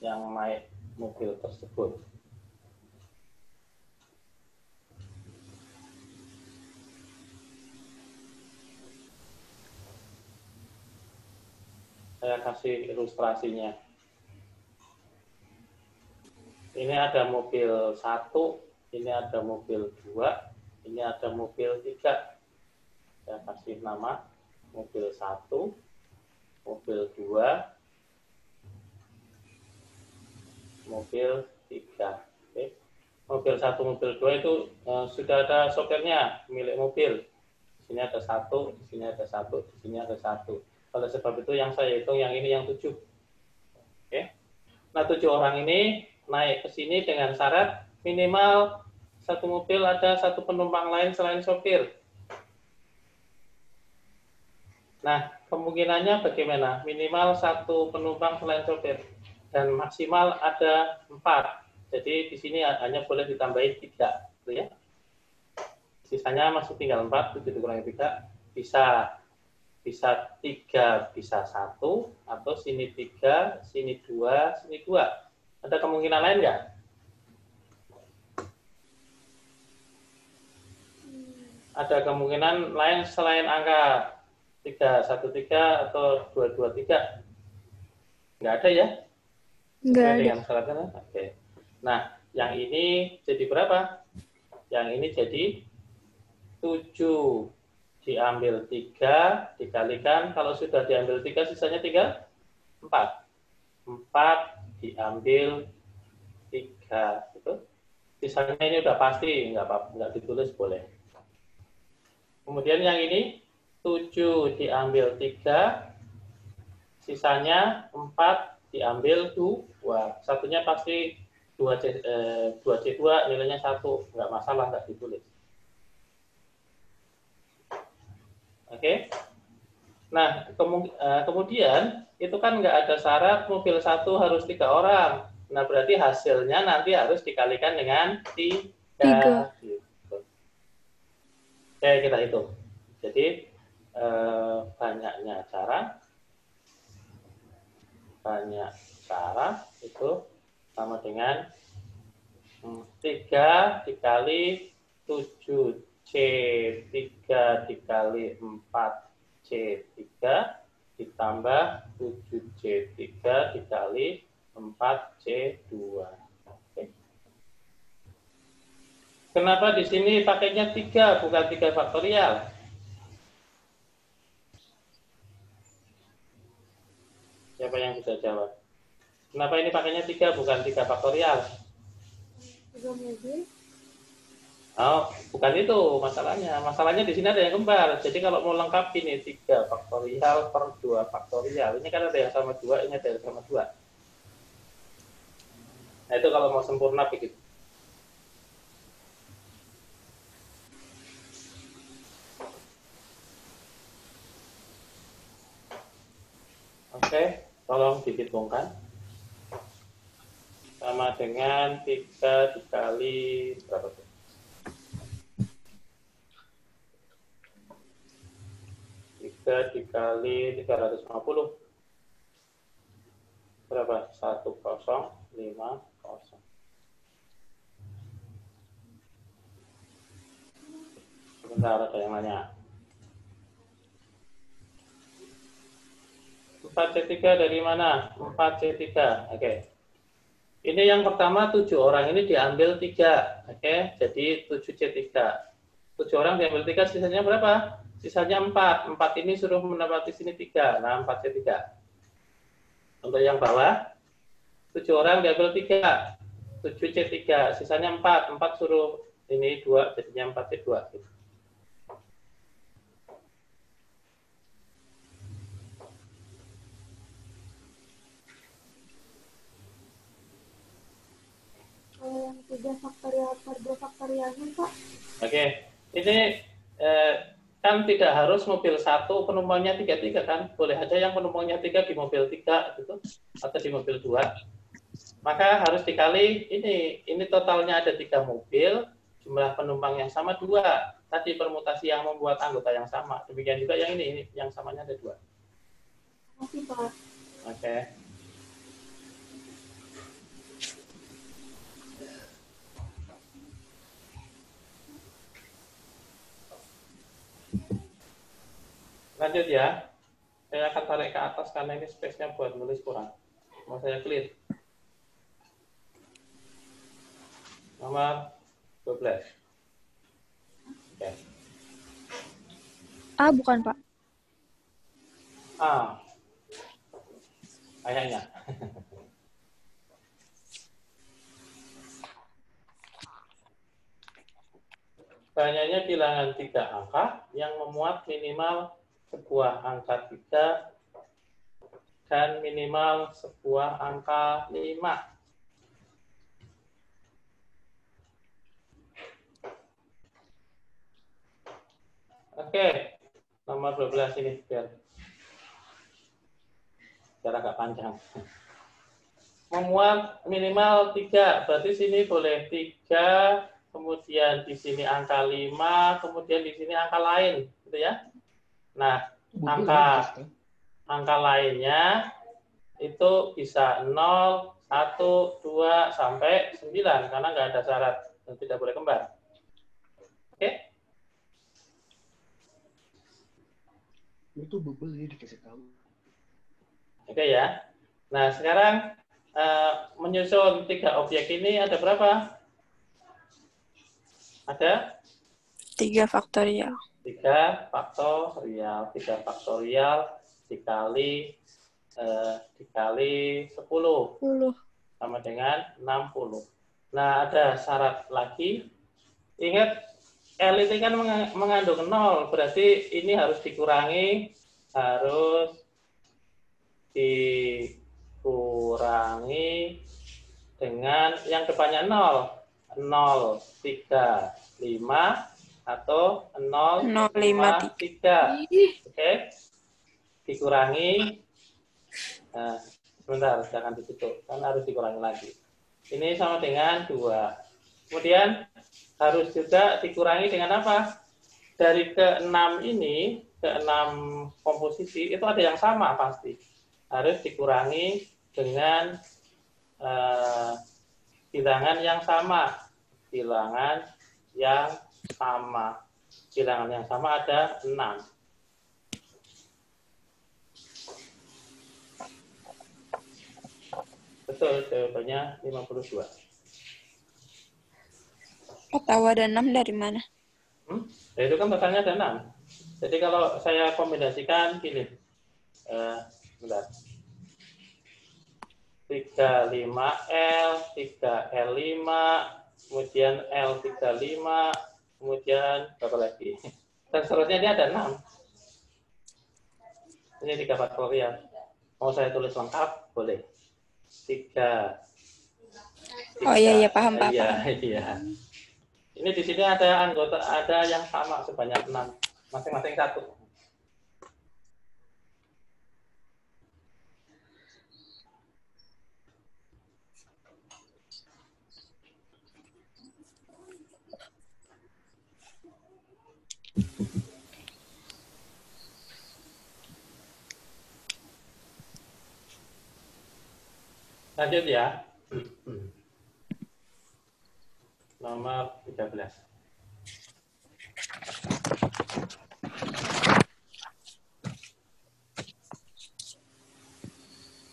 yang naik mobil tersebut. Saya kasih ilustrasinya. Ini ada mobil 1, ini ada mobil 2, ini ada mobil 3. Saya kasih nama mobil 1, mobil 2, mobil 3. Oke. Mobil 1, mobil 2 itu sudah ada sopirnya, milik mobil. Di sini ada 1, di sini ada 1, di sini ada 1. Oleh sebab itu yang saya hitung yang ini yang 7. Oke. Nah, 7 orang ini naik ke sini dengan syarat minimal 1 mobil ada 1 penumpang lain selain sopir. Nah, kemungkinannya bagaimana? Minimal 1 penumpang selain sopir dan maksimal ada 4. Jadi di sini hanya boleh ditambahin 3, gitu ya. Sisanya masih tinggal 4, 7 dikurangi 3, bisa 3, bisa 1, atau sini 3, sini 2, sini 2. Ada kemungkinan lain nggak? Ada kemungkinan lain selain angka 313 atau 223? Nggak ada ya? Nggak ada. Dengan syaratnya? Oke. Nah, yang ini jadi berapa? Yang ini jadi 7 diambil 3 dikalikan, kalau sudah diambil 3 sisanya 4. 4 diambil 3 gitu. Sisanya ini udah pasti, nggak ditulis boleh. Kemudian yang ini 7 diambil 3, sisanya 4 diambil 2. Satunya pasti 2C2 nilainya 1, nggak masalah, nggak ditulis. Oke. Nah, kemudian itu kan nggak ada syarat mobil 1 harus 3 orang. Nah, berarti hasilnya nanti harus dikalikan dengan 3. Gitu. Oke, kita hitung. Jadi, banyaknya cara itu sama dengan 3 dikali 7C 3 dikali 4C3 ditambah 7C3 dikali 4C2. Oke. Kenapa di sini pakainya 3 bukan 3 faktorial? Siapa yang bisa jawab? Kenapa ini pakainya 3 bukan 3 faktorial? Oh, bukan itu masalahnya. Masalahnya di sini ada yang kembar. Jadi kalau mau lengkap ini 3 faktorial per 2 faktorial. Ini kan ada yang sama 2, ini ada yang sama 2. Nah, itu kalau mau sempurna begitu. Oke, tolong dihitungkan. Sama dengan 3 dikali berapa tuh? 3 dikali 350. Berapa? 1050. Sebentar, ada yang nanya. 4C3 dari mana? 4C3. Oke. Ini yang pertama 7 orang ini diambil 3. Oke, jadi 7C3. 7 orang diambil 3, sisanya berapa? Sisanya 4. 4 ini suruh menempati sini 3. Nah, 4C3. Untuk yang bawah, 7 orang diambil 3. 7C3. Sisanya 4. 4 suruh ini 2, jadinya 4C2. Gitu. Kalau yang 3 faktorial per 2 faktorialnya, Pak? Oke, ini kan tidak harus mobil 1 penumpangnya 3 kan, boleh aja yang penumpangnya 3 di mobil 3 gitu, atau di mobil 2. Maka harus dikali ini totalnya ada 3 mobil, jumlah penumpang yang sama 2. Tadi permutasi yang membuat anggota yang sama. Demikian juga yang ini yang samanya ada 2. Terima kasih, Pak. Oke. Lanjut ya, saya akan tarik ke atas karena ini space-nya buat nulis kurang. Mau saya clear. Nomor 12. Oke. Bukan, Pak. Kayaknya. Banyaknya bilangan 3 angka yang memuat minimal sebuah angka 3 dan minimal sebuah angka 5. Oke, nomor 12 ini biar agak panjang. Memuat minimal 3, berarti sini boleh 3, kemudian di sini angka 5, kemudian di sini angka lain, gitu ya. Nah, angka lainnya itu bisa 0, 1, 2, sampai 9, karena nggak ada syarat dan tidak boleh kembar. Oke? Itu bubble ini dikasih tahu. Oke ya. Nah, sekarang menyusun 3 objek ini ada berapa? Ada? 3 faktorial. 3 faktorial. 3 faktorial dikali 10. 10. Sama dengan 60. Nah, ada syarat lagi. Ingat, L itu kan mengandung 0. Berarti ini harus dikurangi dengan yang depannya 0. 0, 3, 5 atau 0, 5, 3. Oke. Dikurangi Nah, sebentar, jangan ditutup. Kan harus dikurangi lagi. Ini sama dengan 2. Kemudian harus juga dikurangi dengan apa? Dari ke-6 ini, ke-6 komposisi, itu ada yang sama pasti. Harus dikurangi dengan bilangan yang sama. Bilangan yang sama. Bilangan yang sama ada 6. Betul, jawabannya 52. Oh, tahu ada 6 dari mana? Ya, itu kan totalnya ada 6. Jadi kalau saya kombinasikan gini. Bentar. 35L, 3L5, kemudian L35, kemudian berapa lagi? Dan seterusnya ini ada 6. Ini 3 faktorial. Mau saya tulis lengkap? Boleh. 3. Oh iya, paham, Pak. Iya, Paham. iya. Ini di sini ada anggota, ada yang sama sebanyak 6. Masing-masing 1. Lanjut ya. Nomor 13.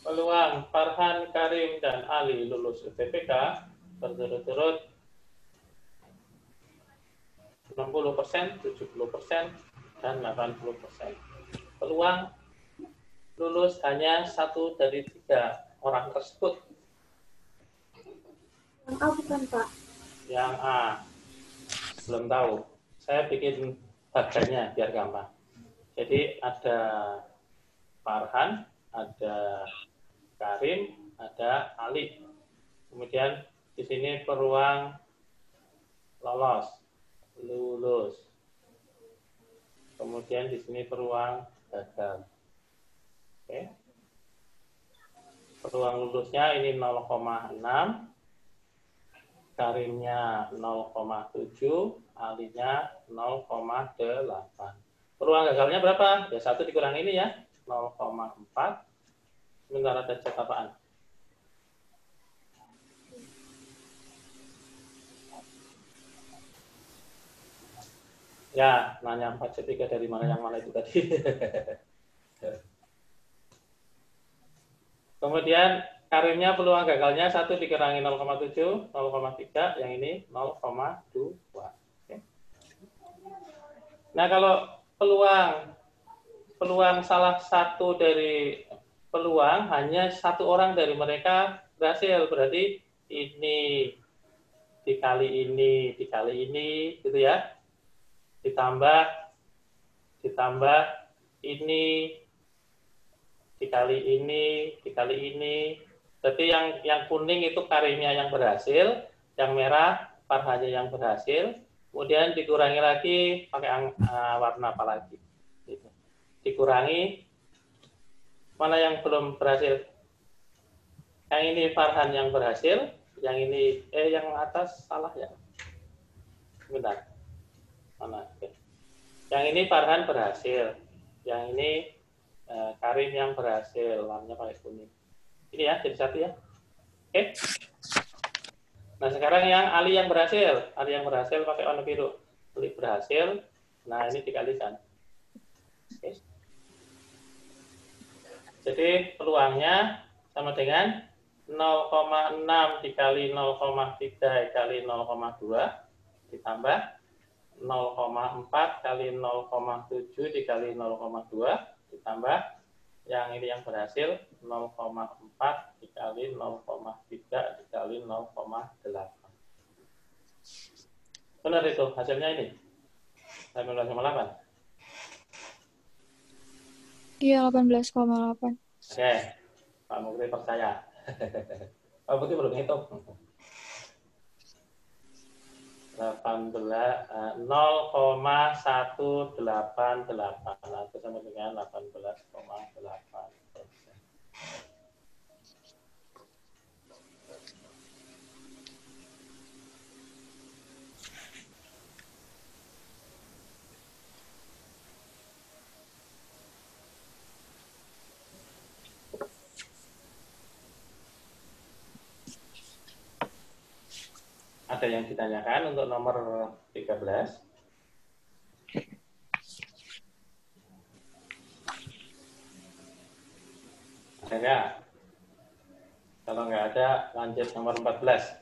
Peluang Farhan, Karim, dan Ali lulus UTBK berturut-turut 60%, 70%, dan 80%. Peluang lulus hanya 1 dari 3 orang tersebut. Yang A bukan, Pak? Yang A. Belum tahu. Saya bikin bagiannya biar gampang. Jadi ada Farhan, ada Karim, ada Ali. Kemudian di sini peluang lulus. Kemudian di sini peluang gagal. Oke. Peluang lulusnya ini 0,6, Karimnya 0,7, Alinya 0,8. Peluang gagalnya berapa? Ya 1 dikurangi ini ya, 0,4. Sementara ada cek apaan? Ya, nanya 4/3 dari mana yang mana itu tadi. Kemudian Karimnya peluang gagalnya 1 dikurangi 0,7, 0,3, yang ini 0,2. Oke. Nah, kalau peluang salah satu dari peluang hanya 1 orang dari mereka berhasil, berarti ini dikali ini, gitu ya. Ditambah ini dikali ini. Tapi yang kuning itu Karimnya yang berhasil, yang merah Farhannya yang berhasil. Kemudian dikurangi lagi pakai warna apa lagi? Gitu. Dikurangi mana yang belum berhasil? Yang ini Farhan yang berhasil, yang ini yang atas salah ya. Bentar. Mana? Oke. Yang ini Farhan berhasil, yang ini Karim yang berhasil, warnanya pakai kuning. Ini ya, jadi 1 ya. Oke. Nah, sekarang yang Ali yang berhasil pakai warna biru. Ali berhasil. Nah, ini dikalikan. Oke. Jadi peluangnya sama dengan 0,6 dikali 0,3 dikali 0,2 ditambah 0,4 kali 0,7 dikali 0,2 ditambah yang ini yang berhasil 0,4 dikali 0,3 dikali 0,8. Benar itu hasilnya ini 18,8. Iya, 18,8. Oke, Pak Mukri percaya. Pak Mukri belum hitung. 0,188 atau sama dengan 18,8%. Ada yang ditanyakan untuk nomor 13? Ada nggak? Kalau nggak ada, lanjut nomor 14.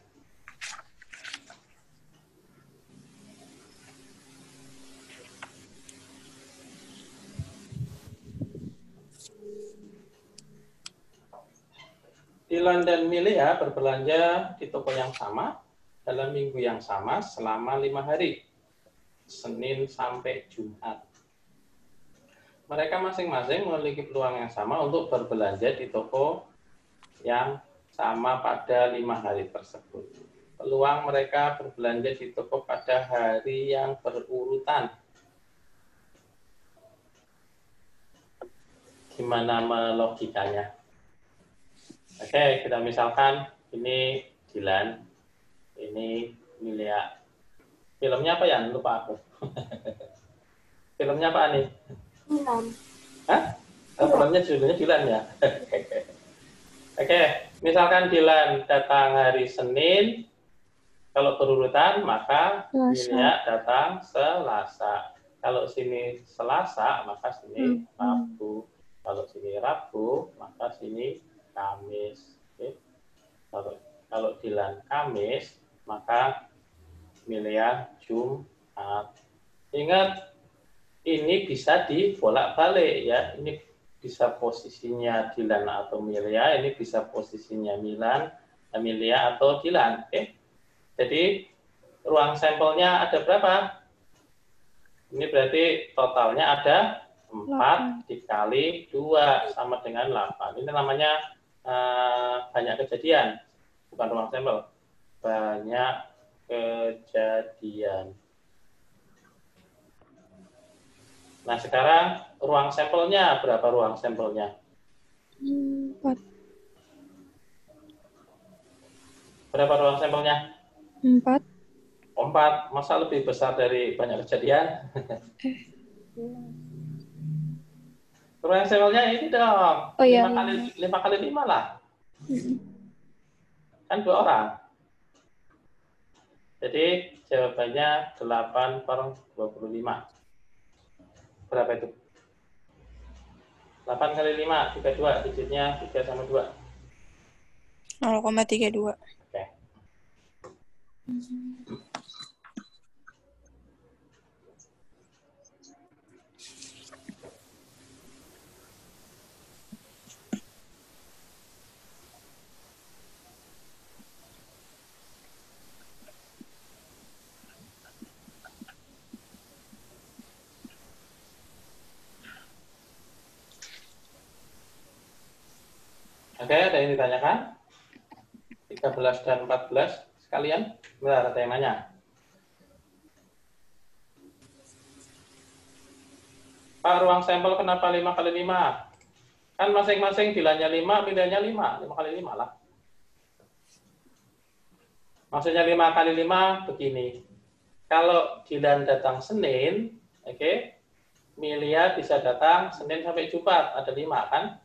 Dilan dan Milea berbelanja di toko yang sama dalam minggu yang sama selama 5 hari, Senin sampai Jumat. Mereka masing-masing memiliki peluang yang sama untuk berbelanja di toko yang sama pada 5 hari tersebut. Peluang mereka berbelanja di toko pada hari yang berurutan. Gimana melogikanya? Oke, kita misalkan ini Dilan, ini Milea. Filmnya apa ya? Lupa aku. Filmnya apa nih? Dilan. Hah? Filmnya judulnya Dilan ya? Oke, misalkan Dilan datang hari Senin, kalau berurutan maka Milea datang Selasa. Kalau sini Selasa, maka sini Rabu. Kalau sini Rabu, maka sini Kamis. Oke. Kalau Dilan Kamis, maka Milea Jumat. Ingat, ini bisa dibolak-balik ya. Ini bisa posisinya Dilan atau Milea, ini bisa posisinya Milea atau Dilan. Oke. Jadi ruang sampelnya ada berapa? Ini berarti totalnya ada 4 dikali 2 sama dengan 8. Ini namanya banyak kejadian, bukan ruang sampel. Banyak kejadian. Nah, sekarang ruang sampelnya, berapa ruang sampelnya? 4. Berapa ruang sampelnya? 4. 4. Masa lebih besar dari banyak kejadian? Ruang sampelnya ini dong. Oh, iya. 5 kali 5 lah. Kan 2 orang. Jadi jawabannya 8/25. Berapa itu? 8 kali 5, 32. Digitnya 3 sama 2. 0,32. Oke. Oke, ada yang ditanyakan? 13 dan 14 sekalian? Benar, ada yang nanya. Pak, ruang sampel kenapa 5 kali 5? Kan masing-masing Dilannya 5, Milenya 5. 5 kali 5 lah. Maksudnya 5 kali 5 begini. Kalau Dilan datang Senin, oke, Milea bisa datang Senin sampai Jumat. Ada 5 kan?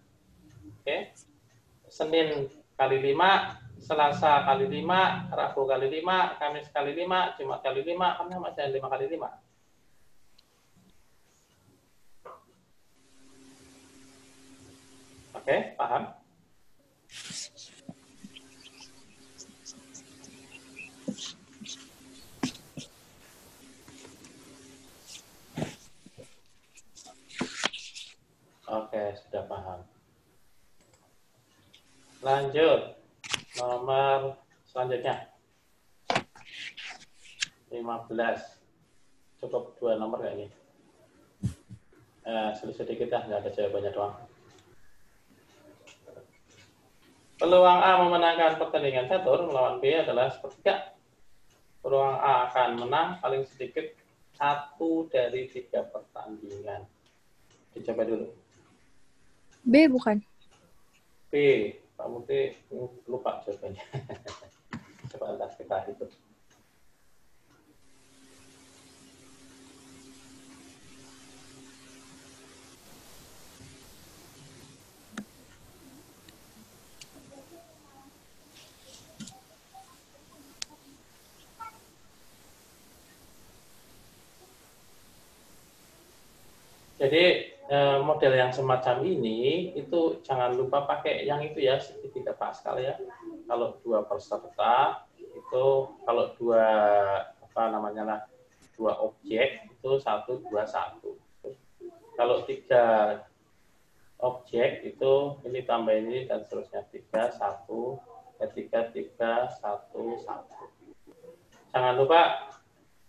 Oke. Senin kali 5, Selasa kali 5, Rabu kali 5, Kamis kali 5, Jumat kali 5, kan masih 5 kali 5. Oke, paham? Oke, sudah paham. Lanjut, nomor selanjutnya. 15. Cukup 2 nomor kayaknya. Sedikit dah, nggak ada jawabannya doang. Peluang A memenangkan pertandingan catur melawan B adalah sepertiga. Peluang A akan menang paling sedikit 1 dari 3 pertandingan. Dicoba dulu. B bukan? B. Pak Muti lupa jawabannya. Coba ntar kita hitung. Jadi model yang semacam ini itu jangan lupa pakai yang itu ya, segitiga Pascal ya. Kalau dua peserta itu, kalau dua dua objek itu 1, 2, 1. Kalau 3 objek itu ini tambah ini dan seterusnya 3, 1, 3, 3, 1, 1. Jangan lupa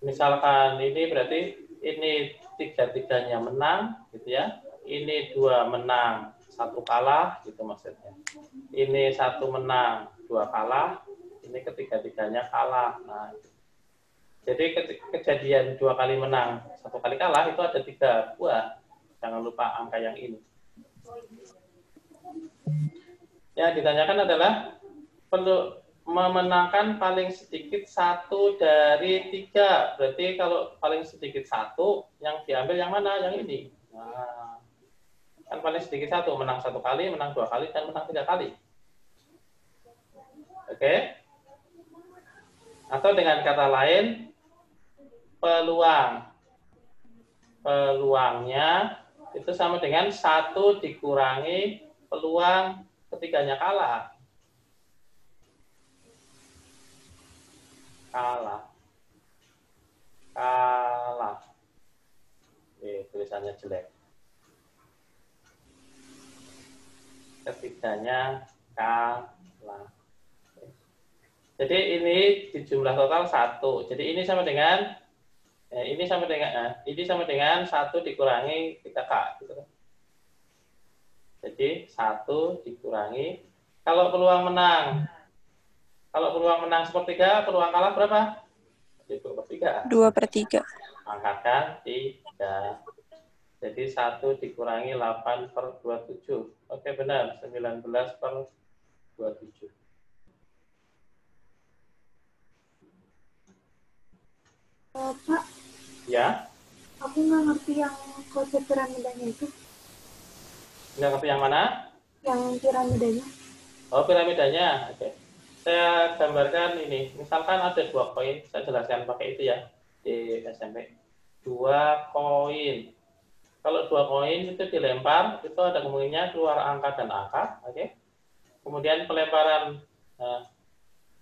misalkan ini berarti ini 3-3-nya menang gitu ya. Ini 2 menang, 1 kalah gitu maksudnya. Ini 1 menang, 2 kalah. Ini ketiga-tiganya kalah. Nah, jadi kejadian 2 kali menang, 1 kali kalah itu ada 3 buah. Jangan lupa angka yang ini. Yang ditanyakan adalah perlu memenangkan paling sedikit 1 dari 3. Berarti kalau paling sedikit 1, yang diambil yang mana? Yang ini. Nah, kan paling sedikit 1, menang 1 kali, menang 2 kali, dan menang 3 kali. Oke? Atau dengan kata lain, peluangnya itu sama dengan 1 dikurangi peluang ketiganya kalah. Kalah. Tulisannya jelek. Ketiganya kalah. Jadi ini di jumlah total 1. Jadi ini sama dengan ini sama dengan 1 dikurangi 3K gitu. Jadi 1 dikurangi, kalau peluang menang sepertiga, peluang kalah berapa? 2/3. 2/3. Angkatkan 3. Jadi 1 dikurangi 8/27. Oke, benar. 19/27. Pak, Ya? aku nggak ngerti yang konsep piramidanya itu. Nggak ngerti yang mana? Yang piramidanya. Oh, piramidanya. Oke. Saya gambarkan ini. Misalkan ada 2 koin. Saya jelaskan pakai itu ya di SMP. 2 koin. Kalau 2 koin itu dilempar, itu ada kemungkinannya keluar angka dan angka. Oke. Kemudian pelemparan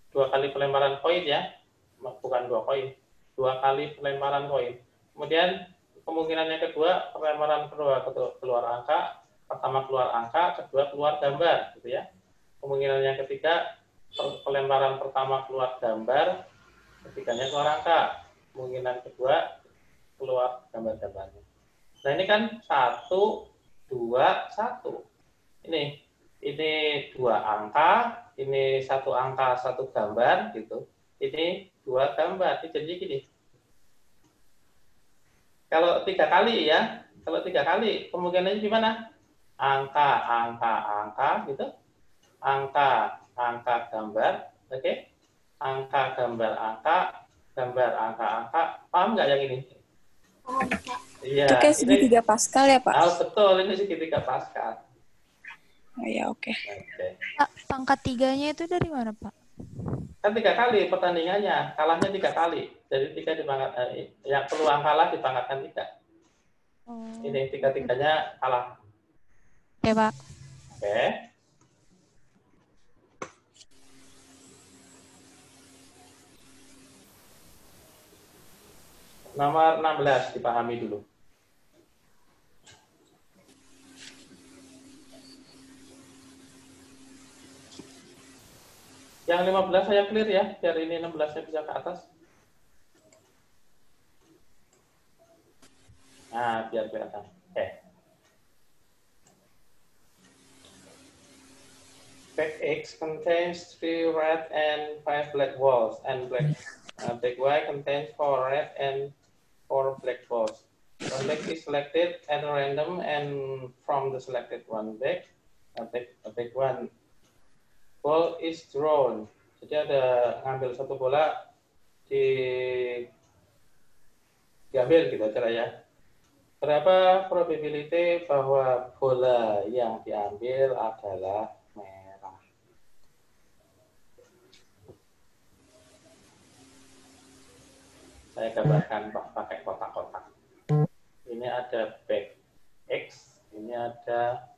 2 kali pelemparan koin ya. Bukan 2 koin. 2 kali pelemparan koin. Kemudian kemungkinan yang kedua, pelemparan kedua keluar angka. Pertama keluar angka, kedua keluar gambar, gitu ya. Kemungkinan yang ketiga, pelemparan pertama keluar gambar, ketiganya keluar angka. Kemungkinan kedua keluar gambar-gambarnya. Nah ini kan 1, 2, 1. Ini 2 angka, ini 1 angka, 1 gambar, gitu. Ini 2 gambar. Jadi gini. Kalau 3 kali ya, kemungkinannya gimana? Angka, gitu. Angka, gambar, oke? Angka, gambar, angka, gambar, angka. Paham nggak yang ini? Paham, Pak. Iya. Itu kayak segitiga Pascal ya, Pak? Betul, ini segitiga Pascal. Oh ya, oke. Pak, pangkat 3-nya itu dari mana, Pak? Kan 3 kali pertandingannya, kalahnya 3 kali. Jadi 3 dipangkat, yang peluang kalah dipangkatkan 3. Ini 3-3-nya kalah. Oke, Pak. Oke. Nomor 16 dipahami dulu. Yang 15 saya clear ya, biar ini 16-nya bisa ke atas. Nah, biar kelihatan. Oke. Pack X contains 3 red and 5 black balls, and pack Y contains 4 red and 4 black balls. One bag is selected at random, and from the selected one bag, take one. Ball is thrown. Jadi ada ngambil satu bola diambil gitu aja ya. Berapa probability bahwa bola yang diambil adalah merah? Saya gambarkan pakai kotak-kotak. Ini ada back X, ini ada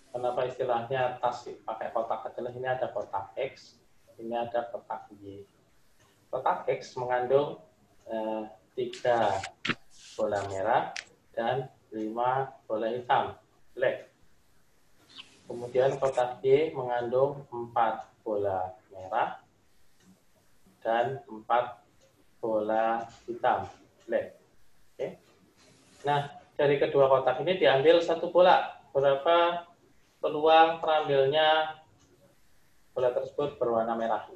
kenapa istilahnya tas pakai kotak adalah ini ada kotak X, ini ada kotak Y. Kotak X mengandung 3 bola merah dan 5 bola hitam, black. Kemudian kotak Y mengandung 4 bola merah dan 4 bola hitam, black. Oke. Nah, dari kedua kotak ini diambil satu bola. Berapa peluang terambilnya bola tersebut berwarna merah?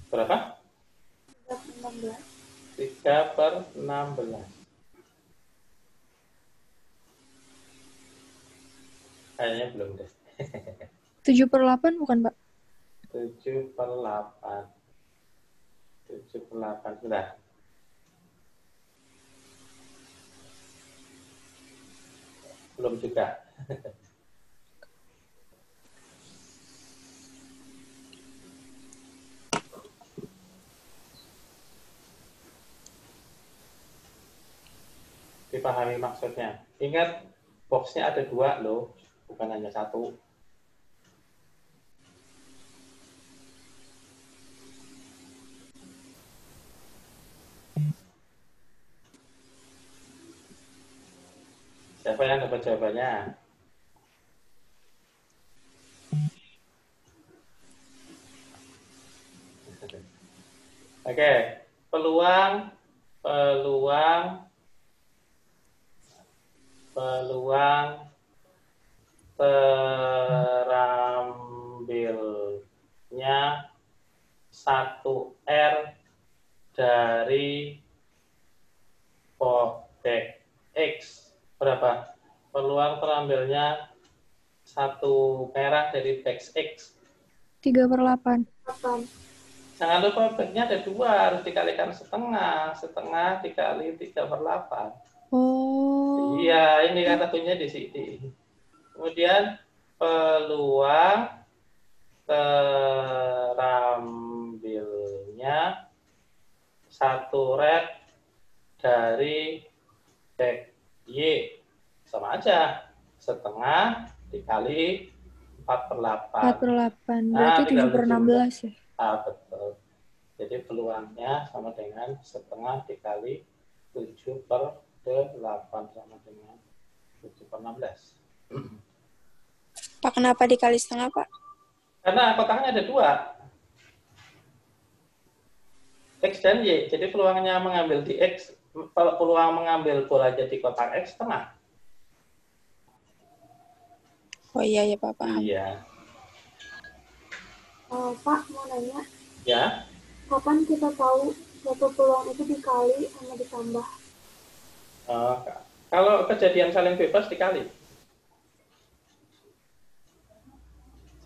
Berapa? 3/16. Kayaknya belum deh. 7/8 bukan, Pak? 7/8. 7/8 sudah. Belum juga. Dipahami maksudnya. Ingat, boxnya ada 2 loh, bukan hanya 1. Siapa yang dapat jawabannya? Oke, peluang terambilnya 1R dari back X. Berapa? Peluang terambilnya 1 merah dari back X. 3/8. Jangan lupa backnya ada 2, harus dikalikan setengah. Setengah dikali 3/8. Oh. Iya, ini kan satunya di sini. Kemudian peluang terambilnya 1 red dari back Y. Sama aja. Setengah dikali 4/8. 4/8. Berarti 7/16 ya? Betul. Jadi peluangnya sama dengan setengah dikali 7/8 sama dengan 7/16. Pak, kenapa dikali setengah, Pak? Karena kotaknya ada 2. X dan Y. Jadi peluangnya mengambil di X, peluang mengambil bola jadi kotak X setengah. Oh iya ya, Pak, paham. Iya. Pak, mau nanya. Ya. Kapan kita tahu satu peluang itu dikali sama ditambah? Kalau kejadian saling bebas dikali.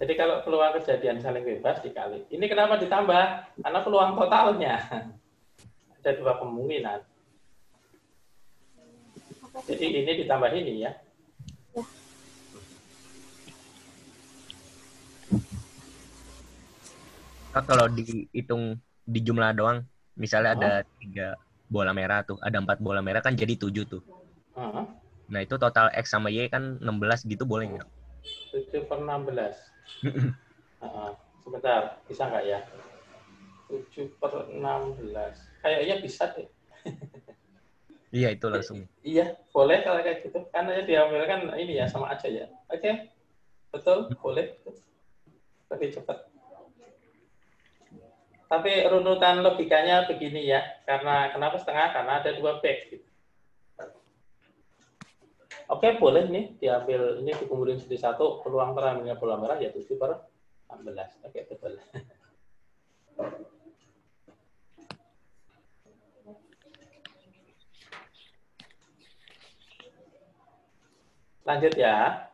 Jadi kalau peluang kejadian saling bebas dikali. Ini kenapa ditambah? Karena peluang totalnya. Ada 2 kemungkinan. Jadi ini ditambah ini ya. Kalau dihitung di jumlah doang, misalnya ada 3 bola merah tuh, ada 4 bola merah kan jadi 7 tuh. Nah itu total X sama Y kan 16 gitu, boleh nggak? 7/16. Sebentar, bisa nggak ya? 7/16. Kayaknya bisa deh. Iya itu langsung. Iya, boleh kalau kayak gitu. Karena diambil kan ini ya, sama aja ya. Oke, betul, boleh. Lebih cepat. Tapi runutan logikanya begini ya. Karena kenapa setengah? Karena ada 2 back. Gitu. Oke, boleh nih diambil, ini dikumpulin jadi satu, peluang terambilnya bola merah ya 7/16. Oke, betul. Lanjut ya.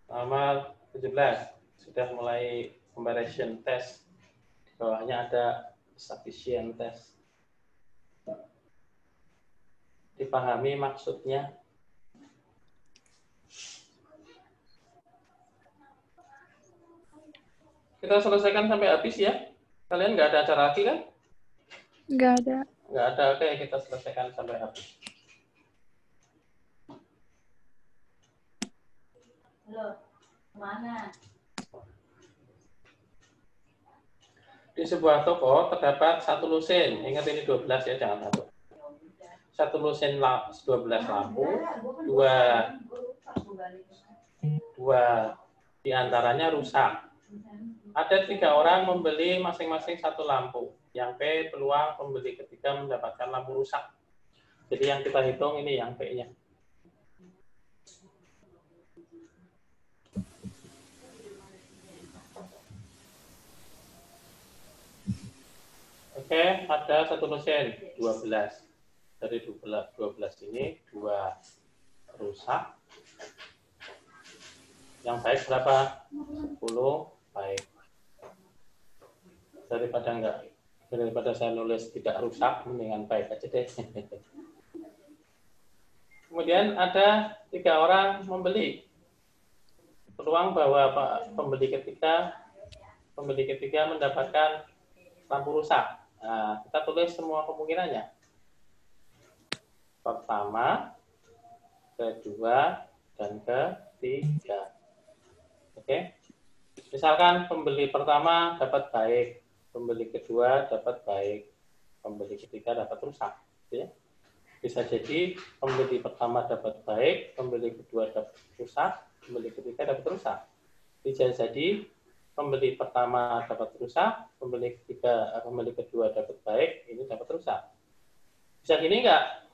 Nomor 17. Sudah mulai comparison test. Di bawahnya ada sufficient test. Dipahami maksudnya. Kita selesaikan sampai habis ya. Kalian nggak ada acara lagi kan? Nggak ada. Nggak ada, oke kita selesaikan sampai habis. Halo, mana? Di sebuah toko terdapat satu lusin. Ingat ini 12 ya, jangan satu. Satu lusin 12 lampu, dua diantaranya rusak. Ada 3 orang membeli masing-masing satu lampu. Yang P peluang pembeli ketiga mendapatkan lampu rusak. Jadi yang kita hitung ini yang P-nya. Oke, ada satu lusin 12. Dari 12 ini 2 rusak. Yang baik berapa? 10 baik. Daripada saya nulis tidak rusak, mendingan baik aja deh. Kemudian ada 3 orang membeli. Peluang bahwa pembeli ketiga mendapatkan lampu rusak. Nah, kita tulis semua kemungkinannya. Pertama, kedua, dan ketiga. Oke. Misalkan pembeli pertama dapat baik, pembeli kedua dapat baik, pembeli ketiga dapat rusak. Ya. Bisa jadi pembeli pertama dapat baik, pembeli kedua dapat rusak, pembeli ketiga dapat rusak. Bisa jadi pembeli pertama dapat rusak, pembeli kedua dapat baik, ini dapat rusak. Bisa gini enggak?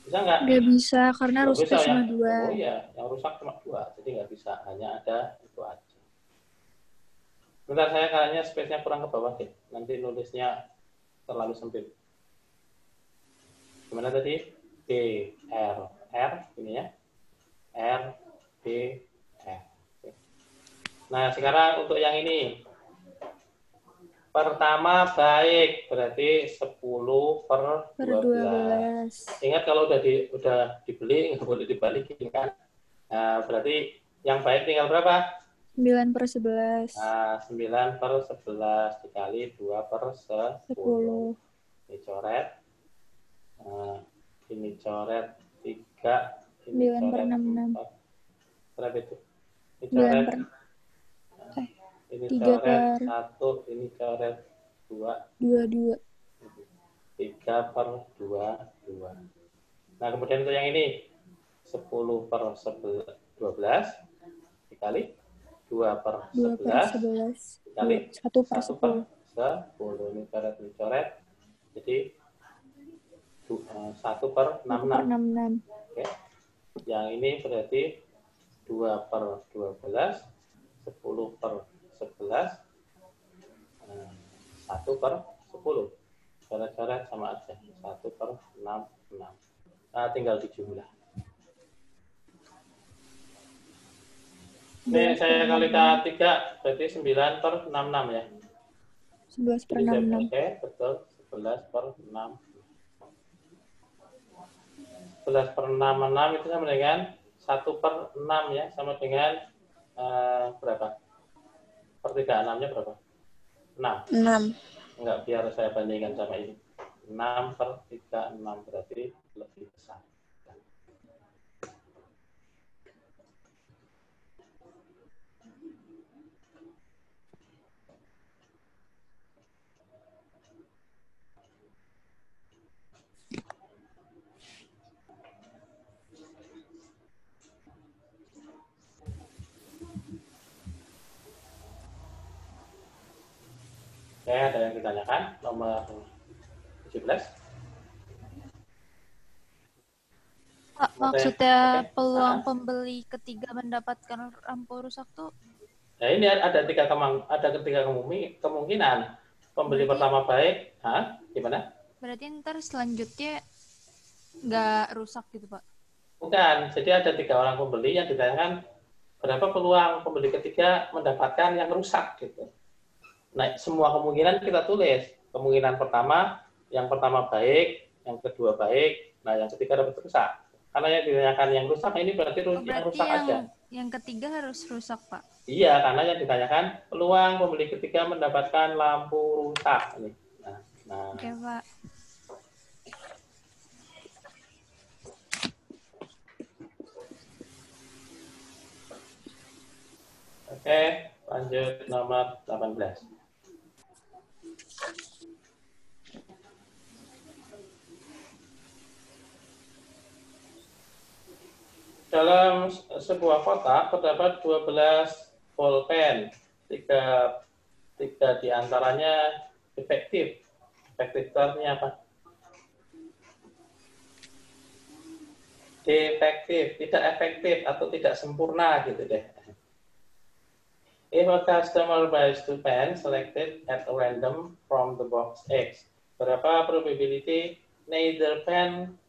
Bisa enggak? Nggak bisa, karena rusak cuma 2. Oh iya, yang rusak cuma 2, jadi nggak bisa, hanya ada itu aja. Bentar, saya kayaknya space-nya kurang ke bawah deh, nanti nulisnya terlalu sempit. Gimana tadi? B, R, ini ya. R, B, R. Nah, sekarang untuk yang ini. Pertama baik, berarti 10/12. Ingat kalau udah dibeli, nggak boleh dibalikin kan. Nah, berarti yang baik tinggal berapa? 9/11. Nah, 9/11 dikali 2/10. Ini coret. Nah, ini coret 3. Ini coret 4. Berapa itu? Ini coret. Ini coret 1, ini coret 2. 3/2. Nah, kemudian untuk yang ini 10/12 dikali 2/11 dikali 1/10. 1/10. Ini coret. Jadi 1/66. Oke. Yang ini berarti 2/12, 10/11, 1/10. Coret-coret sama aja. 1/66. Nah, tinggal dijumlah. Ini saya kali K3, berarti 9/66 ya. 11/66. Oke, betul. 11/6. 11/66 itu sama dengan 1/6 ya, sama dengan berapa? Pertigaan 6-nya berapa? 6. Enggak, biar saya bandingkan sama ini. 6/36 berarti lebih besar. Oke, ada yang ditanyakan? Nomor 17. 18. Pak, maksudnya peluang pembeli ketiga mendapatkan lampu rusak tuh? Nah, ini ada tiga kemungkinan. Pembeli pertama baik, gimana? Berarti ntar selanjutnya nggak rusak gitu, Pak? Bukan, jadi ada 3 orang pembeli yang ditanyakan berapa peluang pembeli ketiga mendapatkan yang rusak gitu. Nah, semua kemungkinan kita tulis. Kemungkinan pertama, yang pertama baik, yang kedua baik, nah yang ketiga dapat rusak. Karena yang ditanyakan yang rusak ini berarti yang rusak aja. Yang ketiga harus rusak, Pak? Iya, karena yang ditanyakan peluang pembeli ketiga mendapatkan lampu rusak. Nah. Oke, Pak. Oke, lanjut nomor 18. Dalam sebuah kotak terdapat 12 bolpen, 3 diantaranya defektif. Defektif itu artinya apa? Defektif, tidak efektif atau tidak sempurna gitu deh. If a customer buys 2 pens selected at random from the box X, berapa probability neither pen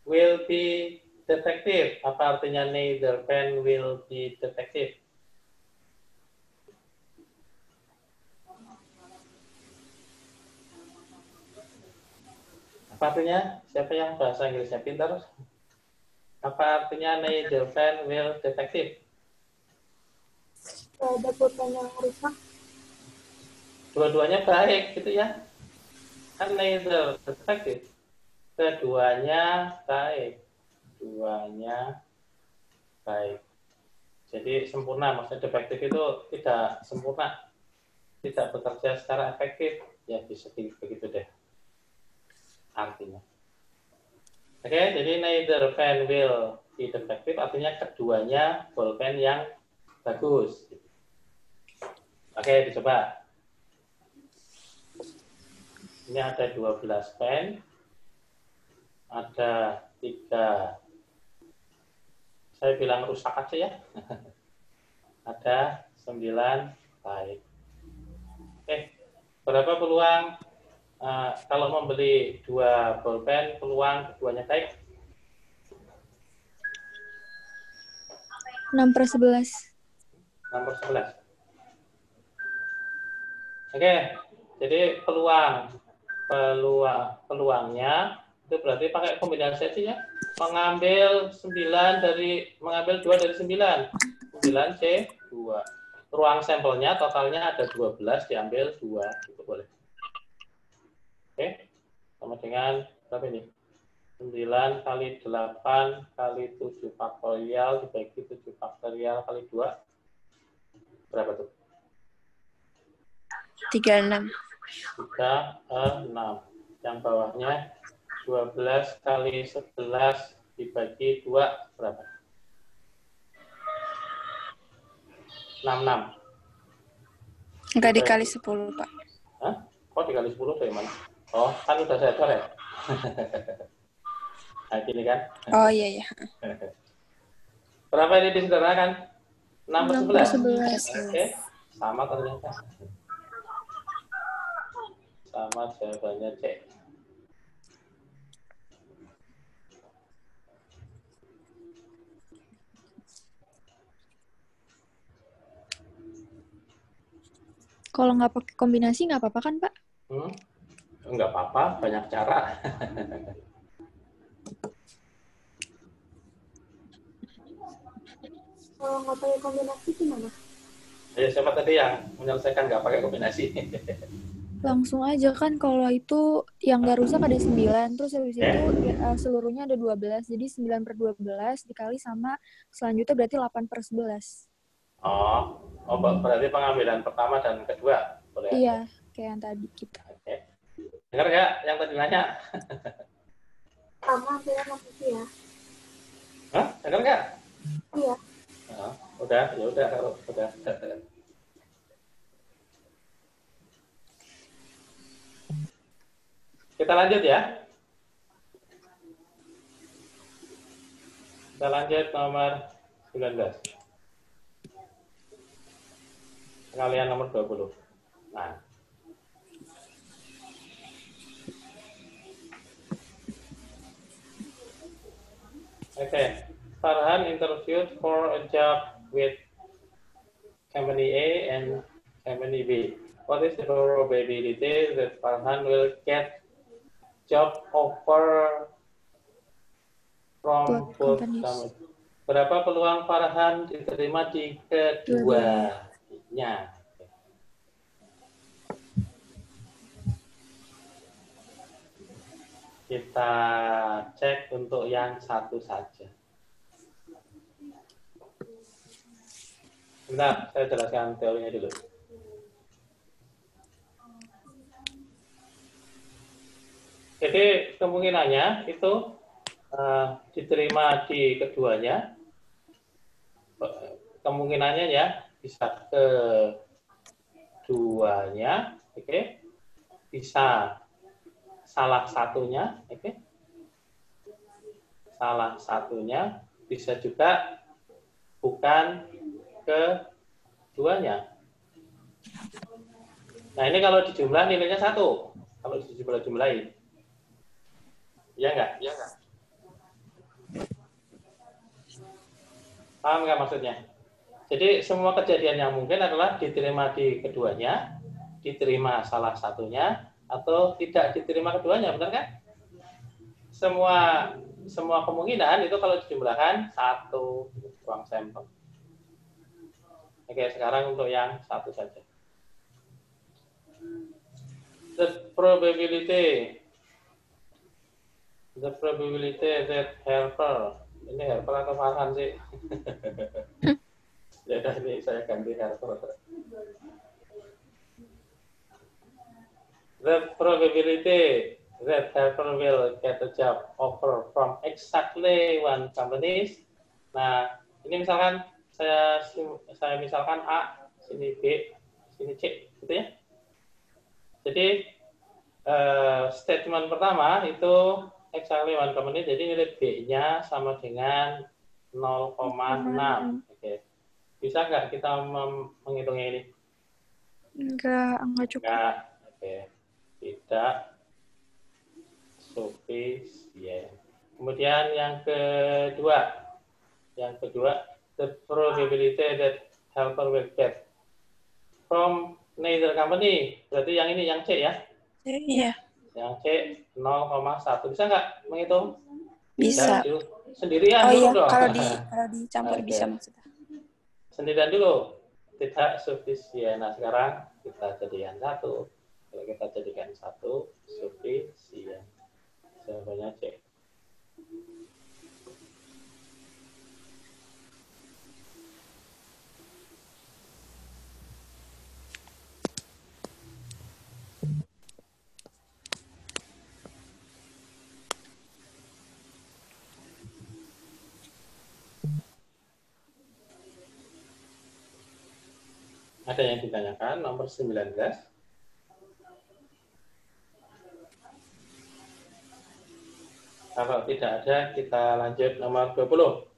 will be defective? Apa artinya neither pen will be defective? Apa artinya? Siapa yang bahasa Inggrisnya pintar? Apa artinya neither pen will defective? Ada pulpen yang rusak. Dua-duanya baik gitu ya. Kan neither defective. Keduanya baik. Duanya baik. Jadi sempurna, maksudnya defektif itu tidak sempurna. Tidak bekerja secara efektif. Ya bisa begitu deh. Artinya. Oke, jadi neither pen will be defective artinya keduanya bolpen yang bagus. Oke, dicoba. Ini ada 12 pen. Ada 3. Saya bilang rusak aja ya. Ada 9 baik. Oke, berapa peluang kalau membeli 2 bolpen, peluang keduanya baik? 6/11. 6/11. Oke, jadi peluangnya itu berarti pakai kombinasi aja ya. Mengambil 2 dari 9. 9 C 2. Ruang sampelnya totalnya ada 12, diambil 2, itu boleh. Oke, sama dengan berapa ini? 9 kali 8 kali 7 faktorial dibagi 7 faktorial kali 2. Berapa tuh? 36. 36. Yang bawahnya 12 kali 11 dibagi 2 berapa? 66. Enggak dikali 10, Pak. Hah? Kok dikali 10 dari mana? Oh, kan udah saya coret. Nah, gini kan? Oh, iya, iya. Berapa ini disederhanakan? 6/11. 6/11. Oke, sama ternyata. Sama jawabannya C. Kalau nggak pakai kombinasi nggak apa-apa kan, Pak? Nggak apa-apa, banyak cara. Kalau nggak pakai kombinasi gimana? Ya, siapa tadi yang menyelesaikan nggak pakai kombinasi? Langsung aja kan, kalau itu yang nggak rusak ada 9, terus habis itu seluruhnya ada 12, jadi 9/12 dikali sama selanjutnya berarti 8/11. Oh, berarti pengambilan pertama dan kedua boleh? Iya, kayak yang tadi kita. Oke. Dengar nggak yang tadi nanya? Sama ambilnya maksudnya ya. Hah? Dengar nggak? Iya. Oh, udah, ya udah kalau udah. Kita lanjut ya. Kita lanjut nomor 19. Kalian nomor 20. Nah. Okay. Farhan interviewed for a job with company A and company B. What is the probability that Farhan will get job offer from both companies? Berapa peluang Farhan diterima di keduanya? Kita cek untuk yang satu saja. Bentar, saya jelaskan teorinya dulu. Jadi kemungkinannya itu diterima di keduanya. Kemungkinannya ya bisa keduanya, oke? Bisa salah satunya, oke? Salah satunya, bisa juga bukan keduanya. Nah ini kalau dijumlah nilainya 1. Kalau dijumlahin. Iya nggak? Iya nggak? Paham nggak maksudnya? Jadi semua kejadian yang mungkin adalah diterima di keduanya, diterima salah satunya, atau tidak diterima keduanya, benar kan? Semua kemungkinan itu kalau dijumlahkan 1 ruang sampel. Oke, sekarang untuk yang satu saja. The probability that helper, ini helper atau Farhan sih? Ya udah, ini saya ganti helper. The probability that helper will get a job offer from exactly one company. Nah, ini misalkan saya misalkan A, sini B, sini C, gitu ya. Jadi statement pertama itu exactly one company, jadi nilai B-nya sama dengan 0,6. Oke. Bisa nggak kita menghitungnya ini? Enggak cukup. Enggak. Oke. Tidak sufisien. Kemudian yang kedua, the probability that helper will get from neither company. Berarti yang ini, yang C ya? Iya. Yang C 0,1. Bisa nggak menghitung? Bisa. Sendirian dulu dong. Kalau dicampur Okay. bisa maksudnya. Sendirian dulu. Tidak sufisien. Nah, sekarang kita jadikan 1. Kalau kita jadikan 1, sufisien. Jawabannya C. Ada yang ditanyakan, nomor 19. Kalau tidak ada, kita lanjut nomor 20.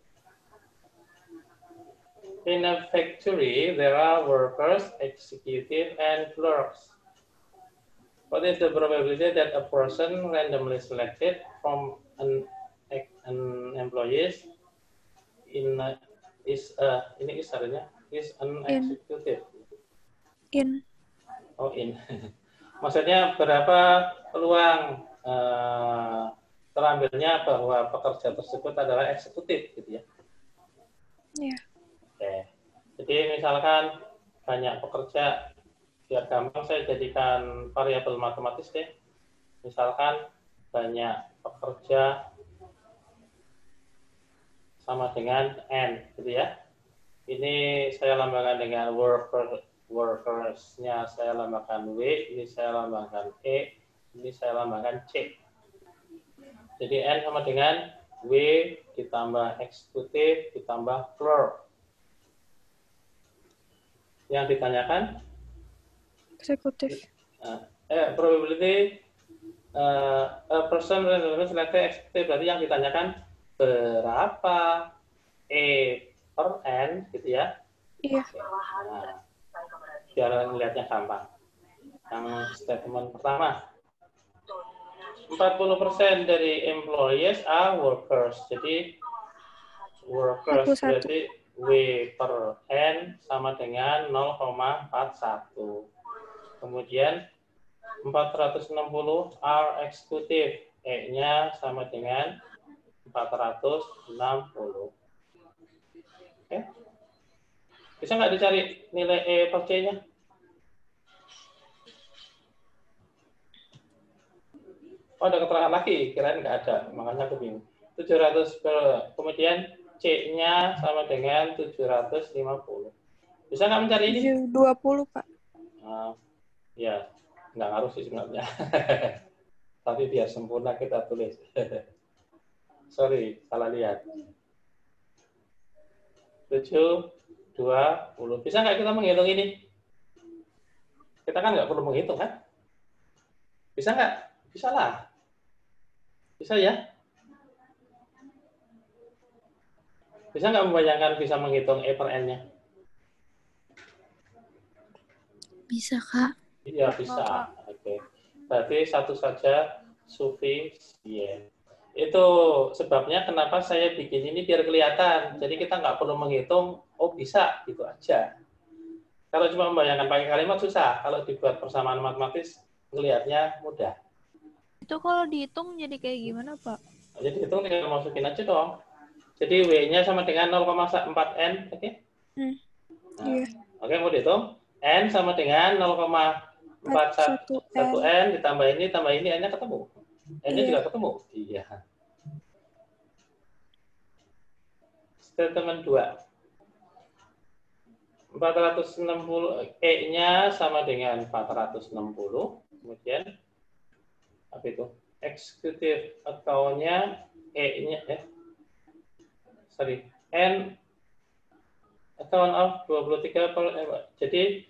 In a factory, there are workers, executive, and clerks. What is the probability that a person randomly selected from an employees is an executive? In. Oh, in. Maksudnya berapa peluang terambilnya bahwa pekerja tersebut adalah eksekutif, gitu ya? Iya. Oke. Jadi misalkan banyak pekerja, biar gampang saya jadikan variabel matematis deh. Misalkan banyak pekerja sama dengan N, gitu ya. Ini saya lambangkan dengan workers-nya saya lambangkan W, ini saya lambangkan E, ini saya lambangkan C. Jadi N sama dengan W ditambah eksekutif ditambah clerk. Yang ditanyakan? Eksekutif. Probability person selected executive, berarti yang ditanyakan berapa per n gitu ya. Iya. Nah, biar melihatnya gampang. Yang statement pertama, 40% dari employees are workers. Jadi workers berarti W per N sama dengan 0,41. Kemudian 460 are executive. E-nya sama dengan 460. Oke. Bisa nggak dicari nilai E per C-nya? Oh, ada keterangan lagi, kirain nggak ada, makanya aku bingung. 700 per, kemudian C-nya sama dengan 750. Bisa nggak mencari ini? 20, Pak. Ya, nggak ngaruh sih sebenarnya. Tapi biar sempurna kita tulis. Sorry, salah lihat. 720. Bisa nggak kita menghitung ini? Kita kan nggak perlu menghitung, kan? Bisa nggak? Bisa lah. Bisa ya? Bisa nggak membayangkan bisa menghitung E per N-nya? Bisa, Kak. Iya, bisa. Oke. Berarti satu saja sufisien. Itu sebabnya kenapa saya bikin ini biar kelihatan. Jadi kita nggak perlu menghitung, oh bisa, gitu aja. Kalau cuma membayangkan pakai kalimat susah. Kalau dibuat persamaan matematis, melihatnya mudah. Itu kalau dihitung jadi kayak gimana, Pak? Jadi hitung tinggal masukin aja dong. Jadi W-nya sama dengan 0,4 N, oke? Iya. Oke, mau dihitung. N sama dengan 0,41 N, ditambah ini, N-nya ketemu. N-nya juga ketemu. Iya. Statement 2. 460, E-nya sama dengan 460. Kemudian apa itu? Executive account-nya E-nya N account of 23 per jadi